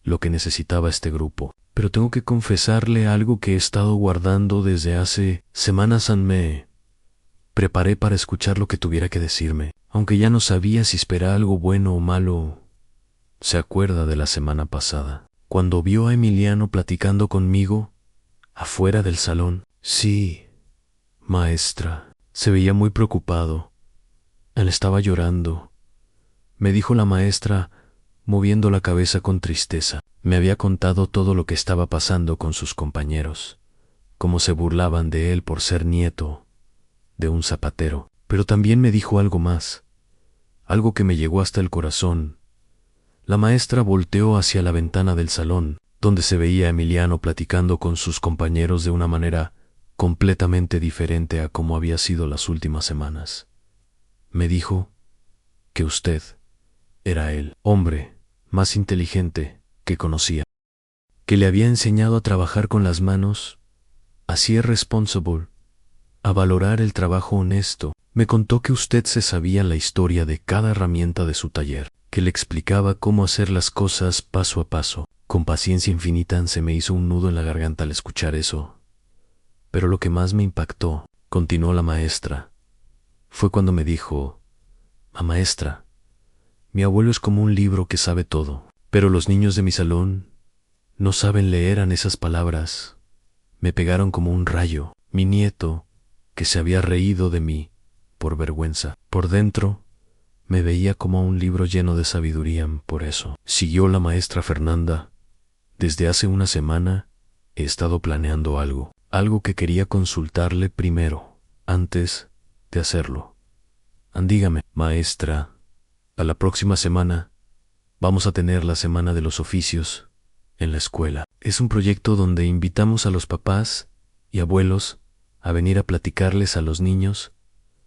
lo que necesitaba este grupo. Pero tengo que confesarle algo que he estado guardando desde hace semanas. Me preparé para escuchar lo que tuviera que decirme, aunque ya no sabía si esperaba algo bueno o malo. ¿Se acuerda de la semana pasada, cuando vio a Emiliano platicando conmigo afuera del salón? Sí, maestra. Se veía muy preocupado. Él estaba llorando, me dijo la maestra, moviendo la cabeza con tristeza. Me había contado todo lo que estaba pasando con sus compañeros, cómo se burlaban de él por ser nieto de un zapatero. Pero también me dijo algo más, algo que me llegó hasta el corazón. La maestra volteó hacia la ventana del salón, donde se veía a Emiliano platicando con sus compañeros de una manera completamente diferente a como había sido las últimas semanas. Me dijo que usted era el hombre más inteligente que conocía, que le había enseñado a trabajar con las manos, a ser responsable, a valorar el trabajo honesto. Me contó que usted se sabía la historia de cada herramienta de su taller, que le explicaba cómo hacer las cosas paso a paso. Con paciencia infinita se me hizo un nudo en la garganta al escuchar eso. Pero lo que más me impactó, continuó la maestra, fue cuando me dijo: maestra, mi abuelo es como un libro que sabe todo, pero los niños de mi salón no saben leer en esas palabras. Me pegaron como un rayo. Mi nieto, que se había reído de mí por vergüenza, por dentro me veía como un libro lleno de sabiduría. Por eso, siguió la maestra Fernanda, desde hace una semana he estado planeando algo que quería consultarle primero, antes de hacerlo. Dígame, maestra, a la próxima semana vamos a tener la Semana de los Oficios en la escuela. Es un proyecto donde invitamos a los papás y abuelos a venir a platicarles a los niños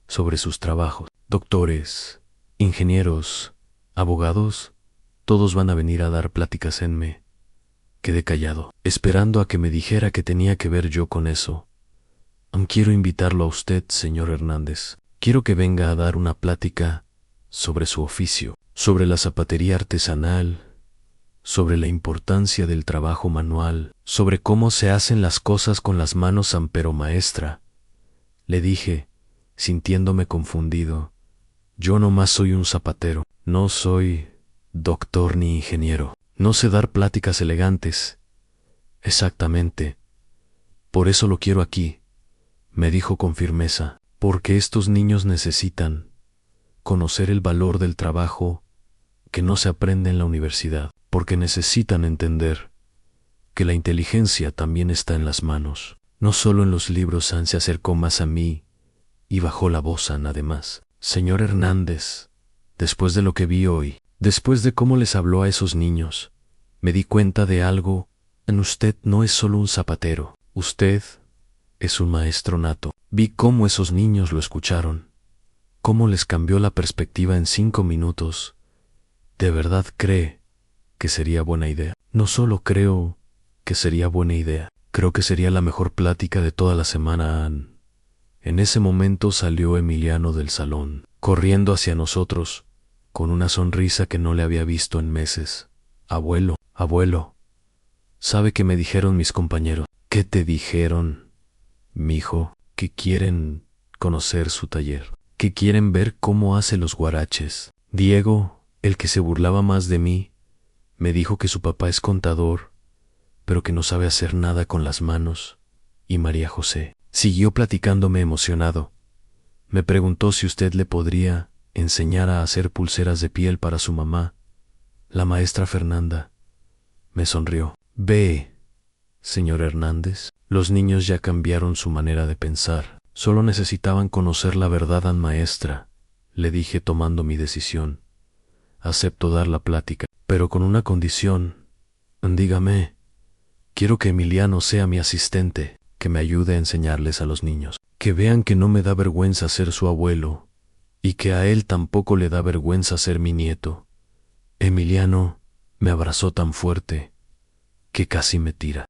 sobre sus trabajos. Doctores, ingenieros, abogados, todos van a venir a dar pláticas. Me quedé callado, esperando a que me dijera que tenía que ver yo con eso. Quiero invitarlo a usted, señor Hernández. Quiero que venga a dar una plática sobre su oficio, sobre la zapatería artesanal, sobre la importancia del trabajo manual, sobre cómo se hacen las cosas con las manos. Pero maestra, le dije, sintiéndome confundido, yo nomás soy un zapatero, no soy doctor ni ingeniero, no sé dar pláticas elegantes. Exactamente. Por eso lo quiero aquí, me dijo con firmeza, porque estos niños necesitan conocer el valor del trabajo que no se aprende en la universidad, porque necesitan entender que la inteligencia también está en las manos, no solo en los libros. Se acercó más a mí y bajó la voz. Además, señor Hernández, después de lo que vi hoy, después de cómo les habló a esos niños, me di cuenta de algo. Usted no es solo un zapatero, usted es un maestro nato. Vi cómo esos niños lo escucharon, cómo les cambió la perspectiva en 5 minutos. ¿De verdad cree que sería buena idea? No solo creo que sería buena idea, creo que sería la mejor plática de toda la semana. En ese momento salió Emiliano del salón, corriendo hacia nosotros, con una sonrisa que no le había visto en meses. Abuelo, ¿sabe qué me dijeron mis compañeros? ¿Qué te dijeron, mijo? Que quieren conocer su taller, que quieren ver cómo hace los guaraches. Diego, el que se burlaba más de mí, me dijo que su papá es contador, pero que no sabe hacer nada con las manos. Y María José siguió platicándome emocionado. Me preguntó si usted le podría enseñar a hacer pulseras de piel para su mamá. La maestra Fernanda me sonrió. Ve, Señor Hernández, los niños ya cambiaron su manera de pensar. Solo necesitaban conocer la verdad, maestra, le dije tomando mi decisión. Acepto dar la plática, pero con una condición. Dígame, quiero que Emiliano sea mi asistente, que me ayude a enseñarles a los niños, que vean que no me da vergüenza ser su abuelo, y que a él tampoco le da vergüenza ser mi nieto. Emiliano me abrazó tan fuerte que casi me tira.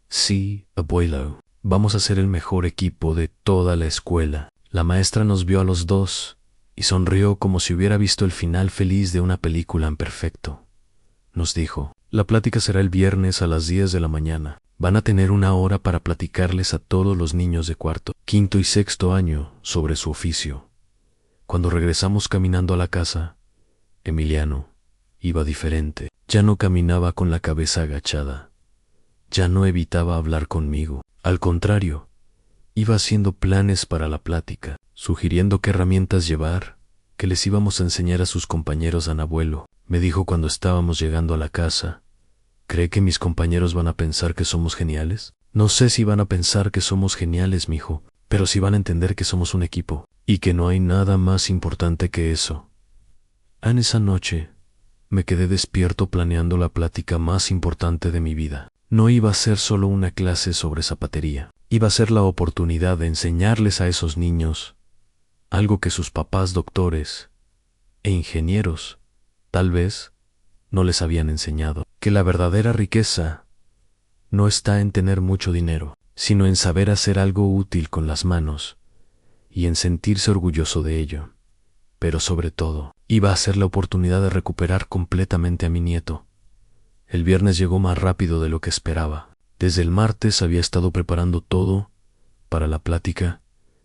Sí, abuelo, vamos a ser el mejor equipo de toda la escuela. La maestra nos vio a los dos y sonrió como si hubiera visto el final feliz de una película en perfecto. Nos dijo, la plática será el viernes a las 10 de la mañana. Van a tener 1 hora para platicarles a todos los niños de cuarto, quinto y sexto año sobre su oficio. Cuando regresamos caminando a la casa, Emiliano iba diferente. Ya no caminaba con la cabeza agachada. Ya no evitaba hablar conmigo. Al contrario, iba haciendo planes para la plática, sugiriendo qué herramientas llevar, que les íbamos a enseñar a sus compañeros. Abuelo, me dijo cuando estábamos llegando a la casa, ¿cree que mis compañeros van a pensar que somos geniales? No sé si van a pensar que somos geniales, mijo, pero sí van a entender que somos un equipo, y que no hay nada más importante que eso. En esa noche, me quedé despierto planeando la plática más importante de mi vida. No iba a ser solo una clase sobre zapatería, iba a ser la oportunidad de enseñarles a esos niños algo que sus papás doctores e ingenieros tal vez no les habían enseñado, que la verdadera riqueza no está en tener mucho dinero, sino en saber hacer algo útil con las manos y en sentirse orgulloso de ello. Pero sobre todo, iba a ser la oportunidad de recuperar completamente a mi nieto. El viernes llegó más rápido de lo que esperaba. Desde el martes había estado preparando todo para la plática.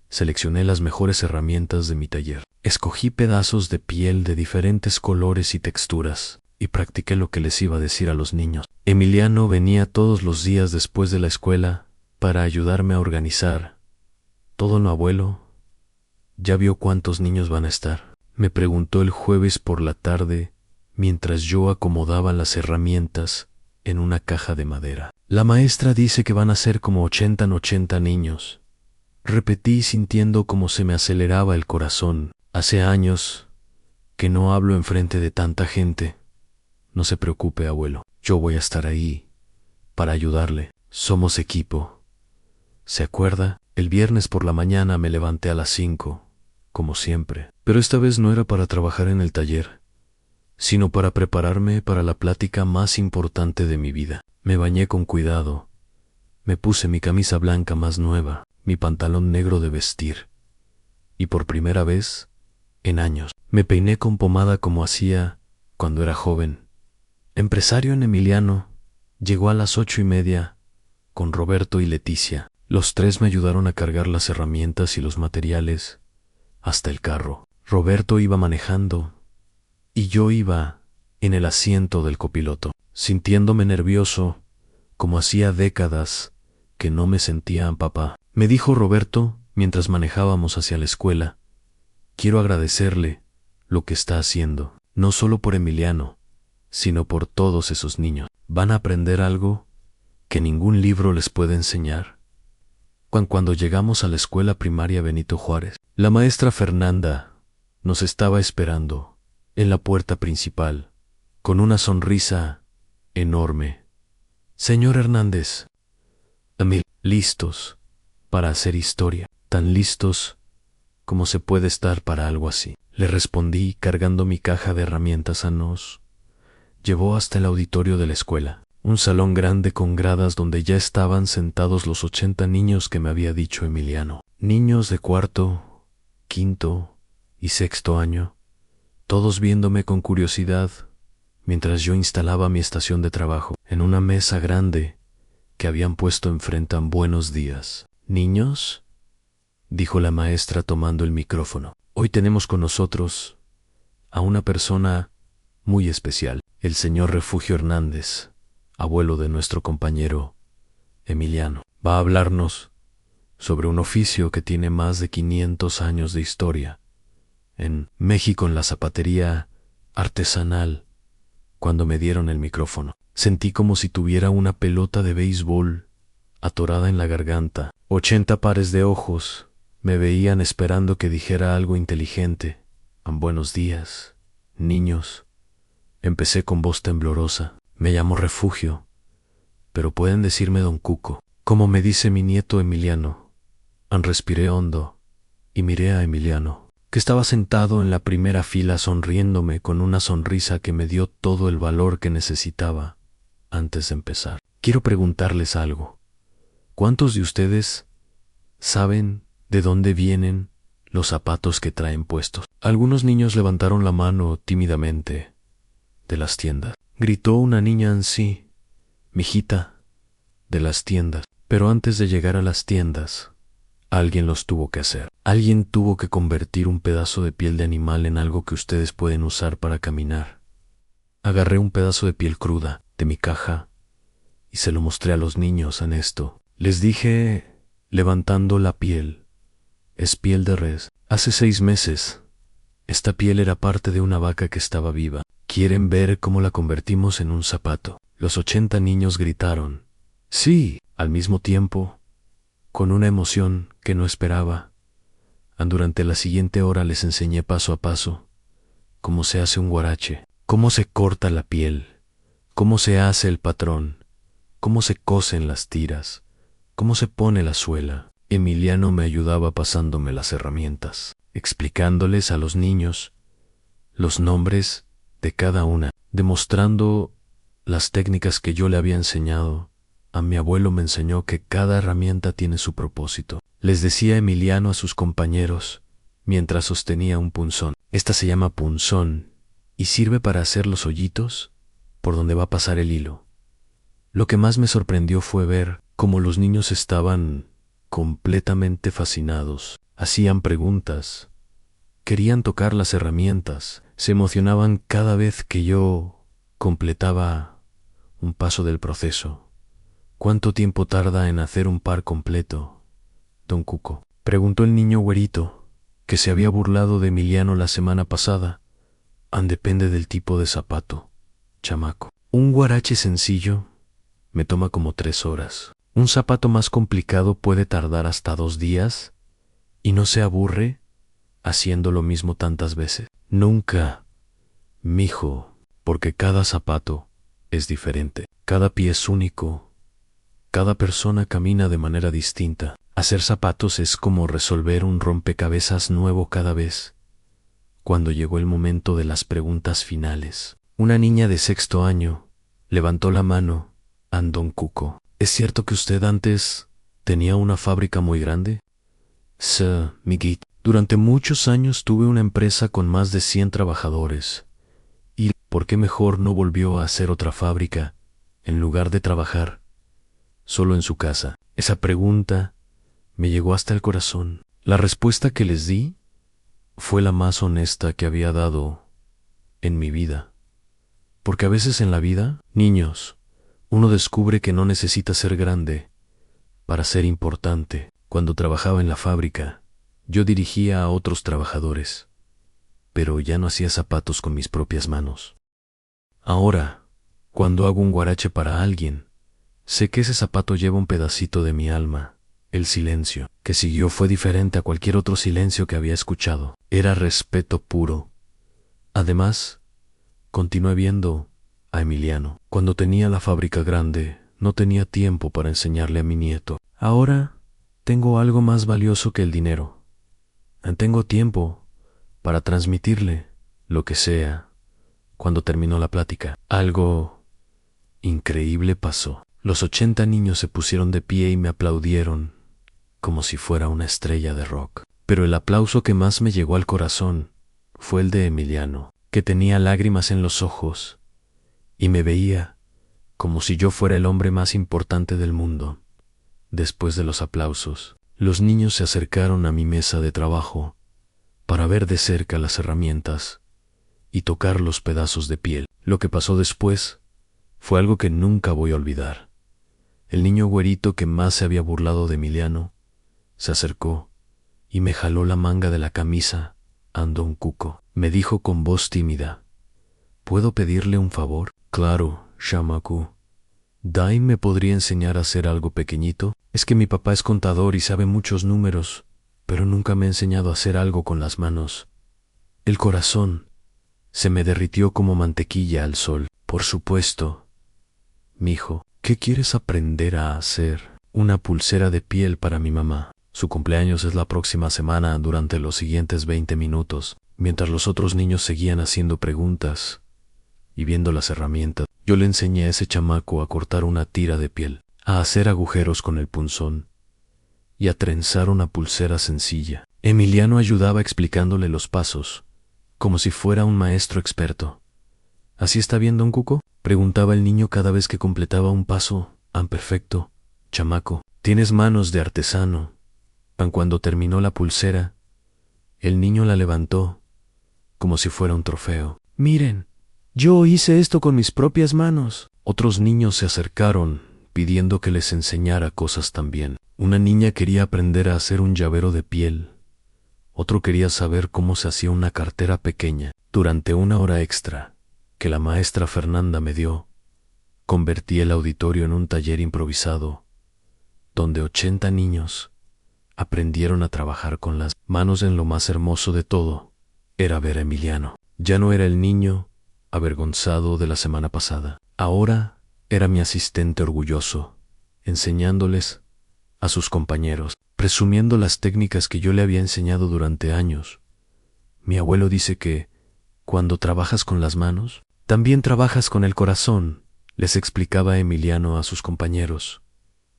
Seleccioné las mejores herramientas de mi taller. Escogí pedazos de piel de diferentes colores y texturas y practiqué lo que les iba a decir a los niños. Emiliano venía todos los días después de la escuela para ayudarme a organizar. ¿Todo no, abuelo? ¿Ya vio cuántos niños van a estar? Me preguntó el jueves por la tarde mientras yo acomodaba las herramientas en una caja de madera. La maestra dice que van a ser como 80 niños. Repetí sintiendo como se me aceleraba el corazón. Hace años que no hablo enfrente de tanta gente. No se preocupe, abuelo. Yo voy a estar ahí para ayudarle. Somos equipo. ¿Se acuerda? El viernes por la mañana me levanté a las 5, como siempre. Pero esta vez no era para trabajar en el taller, sino para prepararme para la plática más importante de mi vida. Me bañé con cuidado. Me puse mi camisa blanca más nueva, mi pantalón negro de vestir. Y por primera vez, en años, me peiné con pomada como hacía cuando era joven. Empresario en Emiliano llegó a las 8:30 con Roberto y Leticia. Los tres me ayudaron a cargar las herramientas y los materiales hasta el carro. Roberto iba manejando y yo iba en el asiento del copiloto, sintiéndome nervioso como hacía décadas que no me sentía papá. Me dijo Roberto mientras manejábamos hacia la escuela, quiero agradecerle lo que está haciendo, no solo por Emiliano, sino por todos esos niños. Van a aprender algo que ningún libro les puede enseñar. Cuando llegamos a la escuela primaria Benito Juárez, la maestra Fernanda nos estaba esperando en la puerta principal, con una sonrisa enorme. Señor Hernández, listos para hacer historia, tan listos como se puede estar para algo así. Le respondí cargando mi caja de herramientas. Nos llevó hasta el auditorio de la escuela, un salón grande con gradas donde ya estaban sentados los 80 niños que me había dicho Emiliano. Niños de cuarto, quinto y sexto año, todos viéndome con curiosidad mientras yo instalaba mi estación de trabajo en una mesa grande que habían puesto enfrente. Buenos días, niños, dijo la maestra tomando el micrófono. Hoy tenemos con nosotros a una persona muy especial, el señor Refugio Hernández, abuelo de nuestro compañero Emiliano. Va a hablarnos sobre un oficio que tiene más de 500 años de historia en México, en la zapatería artesanal. Cuando me dieron el micrófono, Sentí como si tuviera una pelota de béisbol atorada en la garganta. 80 pares de ojos me veían esperando que dijera algo inteligente. Buenos días, niños. Empecé con voz temblorosa. Me llamo Refugio, pero pueden decirme Don Cuco, como me dice mi nieto Emiliano. Respiré hondo y miré a Emiliano, que estaba sentado en la primera fila sonriéndome con una sonrisa que me dio todo el valor que necesitaba antes de empezar. Quiero preguntarles algo. ¿Cuántos de ustedes saben de dónde vienen los zapatos que traen puestos? Algunos niños levantaron la mano tímidamente. De las tiendas. Gritó una niña ansí. Mijita, de las tiendas. Pero antes de llegar a las tiendas, alguien los tuvo que hacer. Alguien tuvo que convertir un pedazo de piel de animal en algo que ustedes pueden usar para caminar. Agarré un pedazo de piel cruda de mi caja y se lo mostré a los niños en esto. Les dije, levantando la piel, es piel de res. Hace 6 meses, esta piel era parte de una vaca que estaba viva. ¿Quieren ver cómo la convertimos en un zapato? Los 80 niños gritaron, sí, al mismo tiempo, con una emoción que no esperaba. Durante la siguiente hora les enseñé paso a paso cómo se hace un guarache, cómo se corta la piel, cómo se hace el patrón, cómo se cosen las tiras, cómo se pone la suela. Emiliano me ayudaba pasándome las herramientas, explicándoles a los niños los nombres de cada una, demostrando las técnicas que yo le había enseñado. A mi abuelo me enseñó que cada herramienta tiene su propósito. Les decía Emiliano a sus compañeros mientras sostenía un punzón. Esta se llama punzón y sirve para hacer los hoyitos por donde va a pasar el hilo. Lo que más me sorprendió fue ver cómo los niños estaban completamente fascinados. Hacían preguntas, querían tocar las herramientas, se emocionaban cada vez que yo completaba un paso del proceso. ¿Cuánto tiempo tarda en hacer un par completo, Don Cuco?, preguntó el niño güerito, que se había burlado de Emiliano la semana pasada. Depende del tipo de zapato, chamaco. Un guarache sencillo me toma como 3 horas. Un zapato más complicado puede tardar hasta 2 días y no se aburre haciendo lo mismo tantas veces. Nunca, mijo, porque cada zapato es diferente. Cada pie es único. Cada persona camina de manera distinta. Hacer zapatos es como resolver un rompecabezas nuevo cada vez. Cuando llegó el momento de las preguntas finales, una niña de 6º año levantó la mano a Don Cuco. ¿Es cierto que usted antes tenía una fábrica muy grande? Sí, miguito. Durante muchos años tuve una empresa con más de 100 trabajadores. ¿Y por qué mejor no volvió a hacer otra fábrica en lugar de trabajar solo en su casa? Esa pregunta me llegó hasta el corazón. La respuesta que les di fue la más honesta que había dado en mi vida. Porque a veces en la vida, niños, uno descubre que no necesita ser grande para ser importante. Cuando trabajaba en la fábrica, yo dirigía a otros trabajadores, pero ya no hacía zapatos con mis propias manos. Ahora, cuando hago un guarache para alguien, sé que ese zapato lleva un pedacito de mi alma. El silencio que siguió fue diferente a cualquier otro silencio que había escuchado. Era respeto puro. Además, continué viendo a Emiliano. Cuando tenía la fábrica grande, no tenía tiempo para enseñarle a mi nieto. Ahora tengo algo más valioso que el dinero. Tengo tiempo para transmitirle lo que sea. Cuando terminó la plática, algo increíble pasó. Los 80 niños se pusieron de pie y me aplaudieron como si fuera una estrella de rock. Pero el aplauso que más me llegó al corazón fue el de Emiliano, que tenía lágrimas en los ojos y me veía como si yo fuera el hombre más importante del mundo. Después de los aplausos, los niños se acercaron a mi mesa de trabajo para ver de cerca las herramientas y tocar los pedazos de piel. Lo que pasó después fue algo que nunca voy a olvidar. El niño güerito que más se había burlado de Emiliano se acercó y me jaló la manga de la camisa a Don Cuco. Me dijo con voz tímida, ¿puedo pedirle un favor? Claro, chamaco. ¿Dai me podría enseñar a hacer algo pequeñito? Es que mi papá es contador y sabe muchos números, pero nunca me ha enseñado a hacer algo con las manos. El corazón se me derritió como mantequilla al sol. Por supuesto. Mijo, ¿qué quieres aprender a hacer? Una pulsera de piel para mi mamá. Su cumpleaños es la próxima semana durante los siguientes 20 minutos. Mientras los otros niños seguían haciendo preguntas y viendo las herramientas, yo le enseñé a ese chamaco a cortar una tira de piel, a hacer agujeros con el punzón y a trenzar una pulsera sencilla. Emiliano ayudaba explicándole los pasos, como si fuera un maestro experto. ¿Así está bien, don Cuco?, preguntaba el niño cada vez que completaba un paso. Perfecto, chamaco. Tienes manos de artesano. Cuando terminó la pulsera, el niño la levantó como si fuera un trofeo. Miren, yo hice esto con mis propias manos. Otros niños se acercaron pidiendo que les enseñara cosas también. Una niña quería aprender a hacer un llavero de piel. Otro quería saber cómo se hacía una cartera pequeña. Durante una hora extra que la maestra Fernanda me dio, convertí el auditorio en un taller improvisado, donde 80 niños aprendieron a trabajar con las manos. En lo más hermoso de todo era ver a Emiliano. Ya no era el niño avergonzado de la semana pasada. Ahora era mi asistente orgulloso, enseñándoles a sus compañeros, presumiendo las técnicas que yo le había enseñado durante años. Mi abuelo dice que cuando trabajas con las manos, también trabajas con el corazón, les explicaba Emiliano a sus compañeros,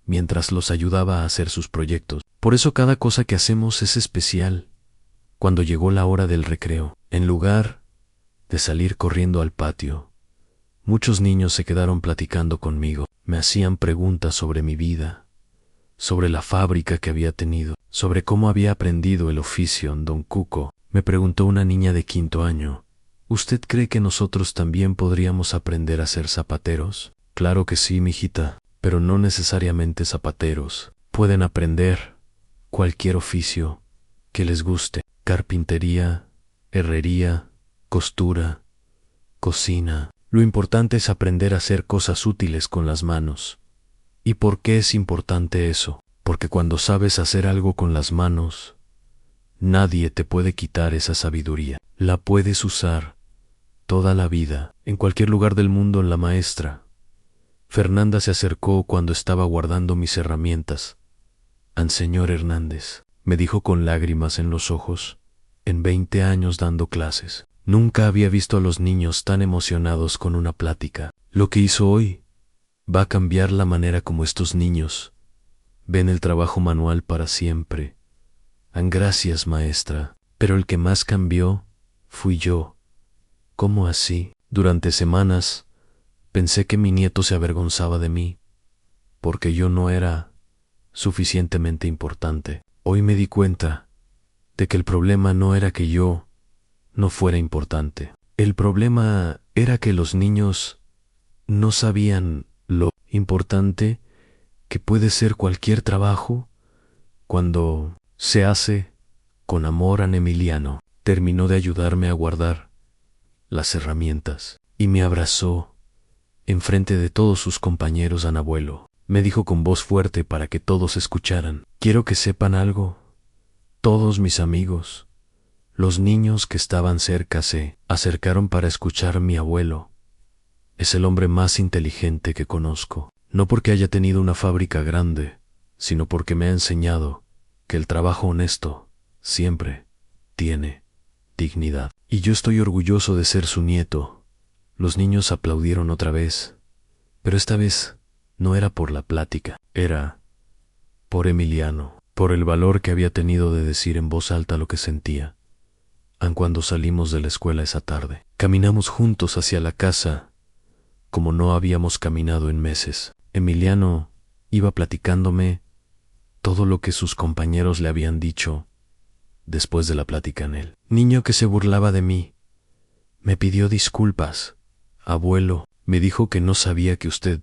mientras los ayudaba a hacer sus proyectos. Por eso cada cosa que hacemos es especial. Cuando llegó la hora del recreo, en lugar de salir corriendo al patio, muchos niños se quedaron platicando conmigo. Me hacían preguntas sobre mi vida, sobre la fábrica que había tenido, sobre cómo había aprendido el oficio. Don Cuco, me preguntó una niña de 5º año, ¿usted cree que nosotros también podríamos aprender a ser zapateros? Claro que sí, mijita, pero no necesariamente zapateros. Pueden aprender cualquier oficio que les guste: carpintería, herrería, costura, cocina. Lo importante es aprender a hacer cosas útiles con las manos. ¿Y por qué es importante eso? Porque cuando sabes hacer algo con las manos, nadie te puede quitar esa sabiduría. La puedes usar toda la vida, en cualquier lugar del mundo. La maestra Fernanda se acercó cuando estaba guardando mis herramientas. Señor Hernández, me dijo con lágrimas en los ojos, en 20 años dando clases, nunca había visto a los niños tan emocionados con una plática. Lo que hizo hoy va a cambiar la manera como estos niños ven el trabajo manual para siempre. Gracias, maestra. Pero el que más cambió fui yo. ¿Cómo así? Durante semanas pensé que mi nieto se avergonzaba de mí, porque yo no era suficientemente importante. Hoy me di cuenta de que el problema no era que yo no fuera importante. El problema era que los niños no sabían lo importante que puede ser cualquier trabajo cuando se hace con amor. Emiliano terminó de ayudarme a guardar las herramientas y me abrazó enfrente de todos sus compañeros. Abuelo, me dijo con voz fuerte para que todos escucharan: quiero que sepan algo. Todos mis amigos, los niños que estaban cerca, se acercaron para escuchar. Mi abuelo es el hombre más inteligente que conozco, no porque haya tenido una fábrica grande, sino porque me ha enseñado que el trabajo honesto siempre tiene dignidad. Y yo estoy orgulloso de ser su nieto. Los niños aplaudieron otra vez, pero esta vez no era por la plática, era por Emiliano, por el valor que había tenido de decir en voz alta lo que sentía. Cuando salimos de la escuela esa tarde, caminamos juntos hacia la casa como no habíamos caminado en meses. Emiliano iba platicándome todo lo que sus compañeros le habían dicho después de la plática. El niño que se burlaba de mí me pidió disculpas. Abuelo, me dijo que no sabía que usted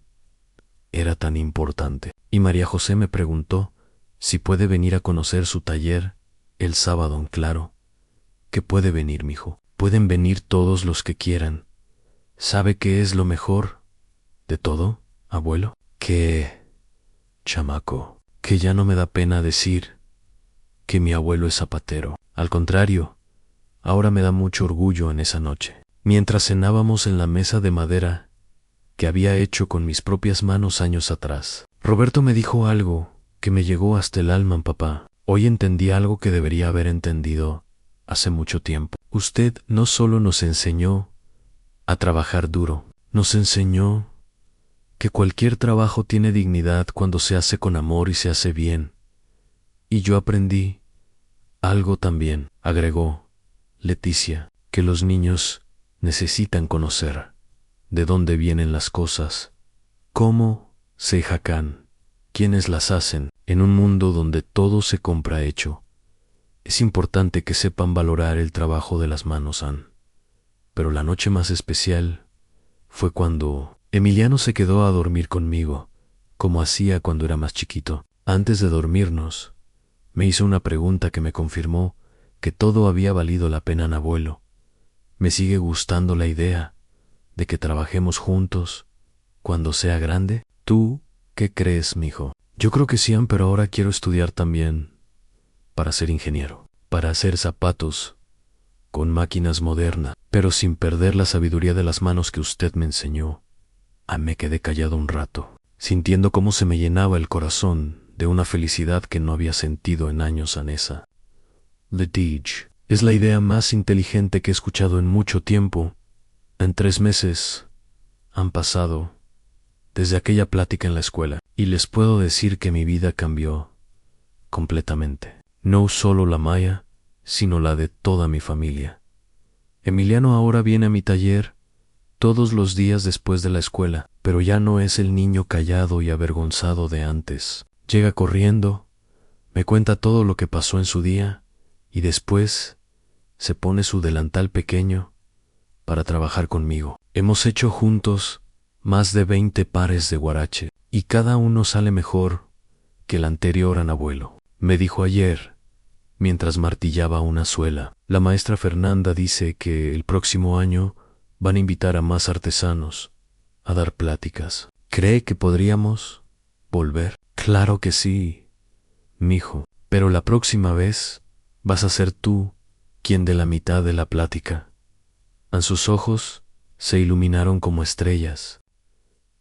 era tan importante. Y María José me preguntó si puede venir a conocer su taller el sábado. Claro que puede venir, mijo. Pueden venir todos los que quieran. ¿Sabe qué es lo mejor? ¿De todo, abuelo? ¿Qué, chamaco? Que ya no me da pena decir que mi abuelo es zapatero. Al contrario, ahora me da mucho orgullo en esa noche. Mientras cenábamos en la mesa de madera que había hecho con mis propias manos años atrás, Roberto me dijo algo que me llegó hasta el alma, papá. Hoy entendí algo que debería haber entendido hace mucho tiempo. Usted no solo nos enseñó a trabajar duro, nos enseñó que cualquier trabajo tiene dignidad cuando se hace con amor y se hace bien. Y yo aprendí algo también, agregó Leticia, que los niños necesitan conocer de dónde vienen las cosas, cómo se jacan, quiénes las hacen. En un mundo donde todo se compra hecho, es importante que sepan valorar el trabajo de las manos, Ann. Pero la noche más especial fue cuando Emiliano se quedó a dormir conmigo, como hacía cuando era más chiquito. Antes de dormirnos, me hizo una pregunta que me confirmó que todo había valido la pena, abuelo. Me sigue gustando la idea de que trabajemos juntos cuando sea grande. ¿Tú qué crees, mijo? Yo creo que sí, Ann, pero ahora quiero estudiar también para ser ingeniero, para hacer zapatos con máquinas modernas, pero sin perder la sabiduría de las manos que usted me enseñó. Me quedé callado un rato, sintiendo cómo se me llenaba el corazón de una felicidad que no había sentido en años, Anessa. Leticia, es la idea más inteligente que he escuchado en mucho tiempo. En 3 meses han pasado desde aquella plática en la escuela, y les puedo decir que mi vida cambió completamente. No solo la mía, sino la de toda mi familia. Emiliano ahora viene a mi taller todos los días después de la escuela, pero ya no es el niño callado y avergonzado de antes. Llega corriendo, me cuenta todo lo que pasó en su día, y después se pone su delantal pequeño para trabajar conmigo. Hemos hecho juntos más de 20 pares de guarache, y cada uno sale mejor que el anterior, abuelo. Me dijo ayer, mientras martillaba una suela. La maestra Fernanda dice que el próximo año van a invitar a más artesanos a dar pláticas. ¿Cree que podríamos volver? Claro que sí, mijo, pero la próxima vez vas a ser tú quien dé la mitad de la plática. En sus ojos se iluminaron como estrellas.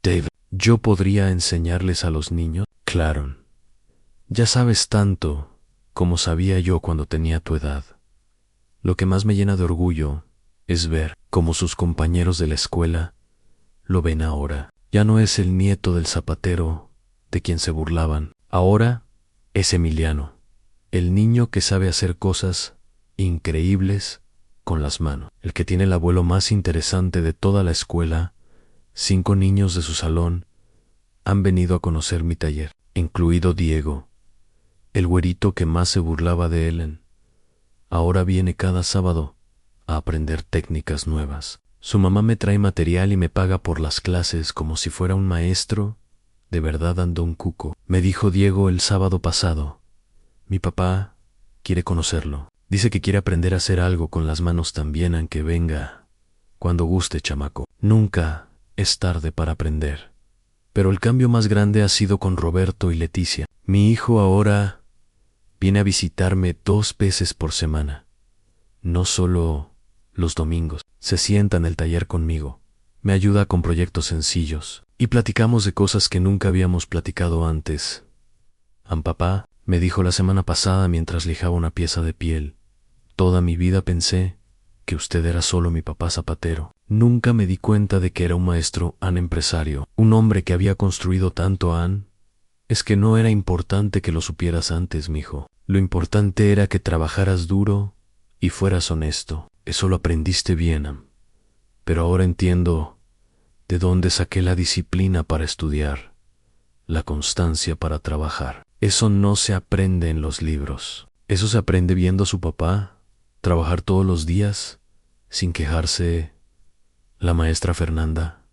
Dave, ¿yo podría enseñarles a los niños? Claro. Ya sabes tanto como sabía yo cuando tenía tu edad. Lo que más me llena de orgullo es ver cómo sus compañeros de la escuela lo ven ahora. Ya no es el nieto del zapatero de quien se burlaban. Ahora es Emiliano, el niño que sabe hacer cosas increíbles con las manos, el que tiene el abuelo más interesante de toda la escuela. 5 niños de su salón han venido a conocer mi taller, incluido Diego, el güerito que más se burlaba de Ellen. Ahora viene cada sábado a aprender técnicas nuevas. Su mamá me trae material y me paga por las clases como si fuera un maestro. De verdad ando un cuco. Me dijo Diego el sábado pasado. Mi papá quiere conocerlo. Dice que quiere aprender a hacer algo con las manos también, aunque venga cuando guste, chamaco. Nunca es tarde para aprender. Pero el cambio más grande ha sido con Roberto y Leticia. Mi hijo ahora viene a visitarme 2 veces por semana. No solo los domingos. Se sienta en el taller conmigo. Me ayuda con proyectos sencillos. Y platicamos de cosas que nunca habíamos platicado antes. Papá, me dijo la semana pasada mientras lijaba una pieza de piel. Toda mi vida pensé que usted era solo mi papá zapatero. Nunca me di cuenta de que era un maestro, empresario, un hombre que había construido tanto, Es que no era importante que lo supieras antes, mijo. Lo importante era que trabajaras duro y fueras honesto. Eso lo aprendiste bien, pero ahora entiendo de dónde saqué la disciplina para estudiar, la constancia para trabajar. Eso no se aprende en los libros. Eso se aprende viendo a su papá trabajar todos los días sin quejarse. La maestra Fernanda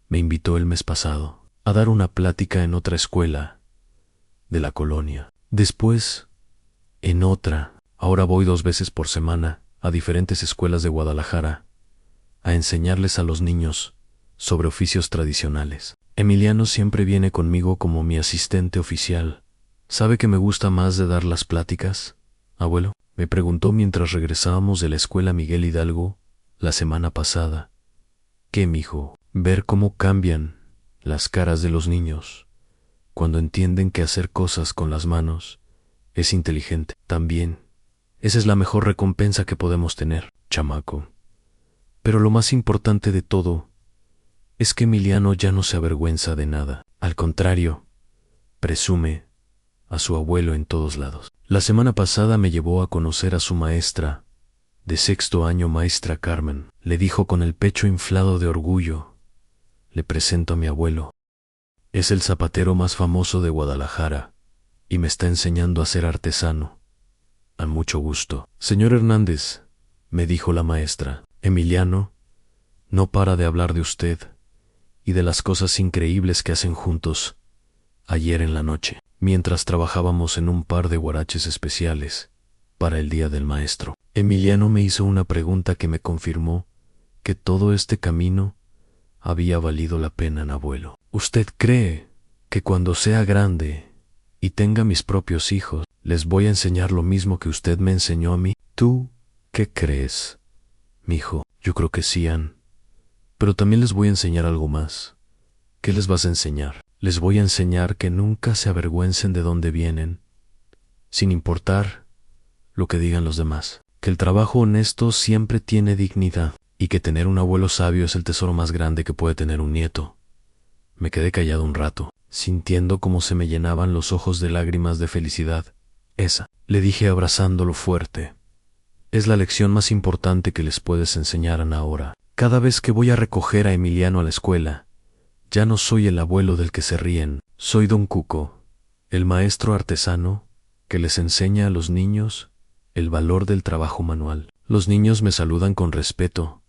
me invitó el mes pasado a dar una plática en otra escuela de la colonia. Después, en otra. Ahora voy 2 veces por semana a diferentes escuelas de Guadalajara a enseñarles a los niños sobre oficios tradicionales. Emiliano siempre viene conmigo como mi asistente oficial. ¿Sabe que me gusta más de dar las pláticas, abuelo?, me preguntó mientras regresábamos de la escuela Miguel Hidalgo la semana pasada. ¿Qué, mijo? Ver cómo cambian las caras de los niños cuando entienden que hacer cosas con las manos es inteligente. También, esa es la mejor recompensa que podemos tener, chamaco. Pero lo más importante de todo es que Emiliano ya no se avergüenza de nada. Al contrario, presume a su abuelo en todos lados. La semana pasada me llevó a conocer a su maestra de sexto año, maestra Carmen. Le dijo con el pecho inflado de orgullo: le presento a mi abuelo. Es el zapatero más famoso de Guadalajara y me está enseñando a ser artesano. A mucho gusto. Señor Hernández, me dijo la maestra, Emiliano no para de hablar de usted y de las cosas increíbles que hacen juntos. Ayer en la noche, mientras trabajábamos en un par de guaraches especiales para el Día del Maestro, Emiliano me hizo una pregunta que me confirmó que todo este camino había valido la pena, abuelo. ¿Usted cree que cuando sea grande y tenga mis propios hijos, les voy a enseñar lo mismo que usted me enseñó a mí? ¿Tú qué crees, mijo? Yo creo que sí, Ann. Pero también les voy a enseñar algo más. ¿Qué les vas a enseñar? Les voy a enseñar que nunca se avergüencen de dónde vienen, sin importar lo que digan los demás. Que el trabajo honesto siempre tiene dignidad y que tener un abuelo sabio es el tesoro más grande que puede tener un nieto. Me quedé callado un rato, sintiendo cómo se me llenaban los ojos de lágrimas de felicidad. Esa, le dije abrazándolo fuerte, es la lección más importante que les puedes enseñar, Ana, ahora. Cada vez que voy a recoger a Emiliano a la escuela, ya no soy el abuelo del que se ríen, soy don Cuco, el maestro artesano que les enseña a los niños el valor del trabajo manual. Los niños me saludan con respeto,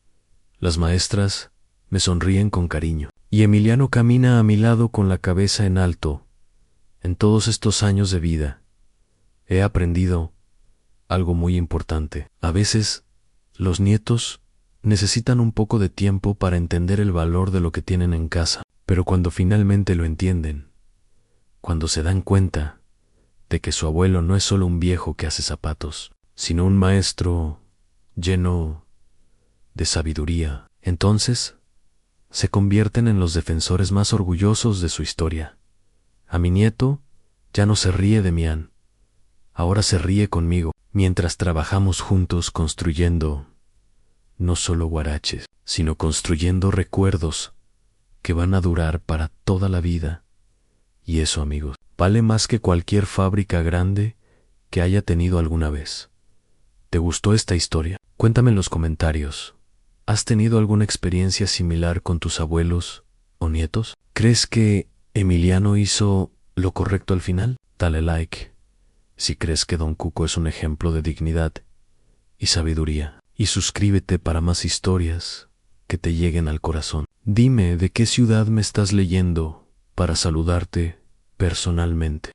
las maestras me sonríen con cariño, y Emiliano camina a mi lado con la cabeza en alto. En todos estos años de vida, he aprendido algo muy importante. A veces, los nietos necesitan un poco de tiempo para entender el valor de lo que tienen en casa, pero cuando finalmente lo entienden, cuando se dan cuenta de que su abuelo no es solo un viejo que hace zapatos, sino un maestro lleno de sabiduría, entonces se convierten en los defensores más orgullosos de su historia. A mi nieto ya no se ríe de mí, Ann. Ahora se ríe conmigo, mientras trabajamos juntos construyendo no solo guaraches, sino construyendo recuerdos que van a durar para toda la vida. Y eso, amigos, vale más que cualquier fábrica grande que haya tenido alguna vez. ¿Te gustó esta historia? Cuéntame en los comentarios. ¿Has tenido alguna experiencia similar con tus abuelos o nietos? ¿Crees que Emiliano hizo lo correcto al final? Dale like si crees que Don Cuco es un ejemplo de dignidad y sabiduría. Y suscríbete para más historias que te lleguen al corazón. Dime de qué ciudad me estás leyendo para saludarte personalmente.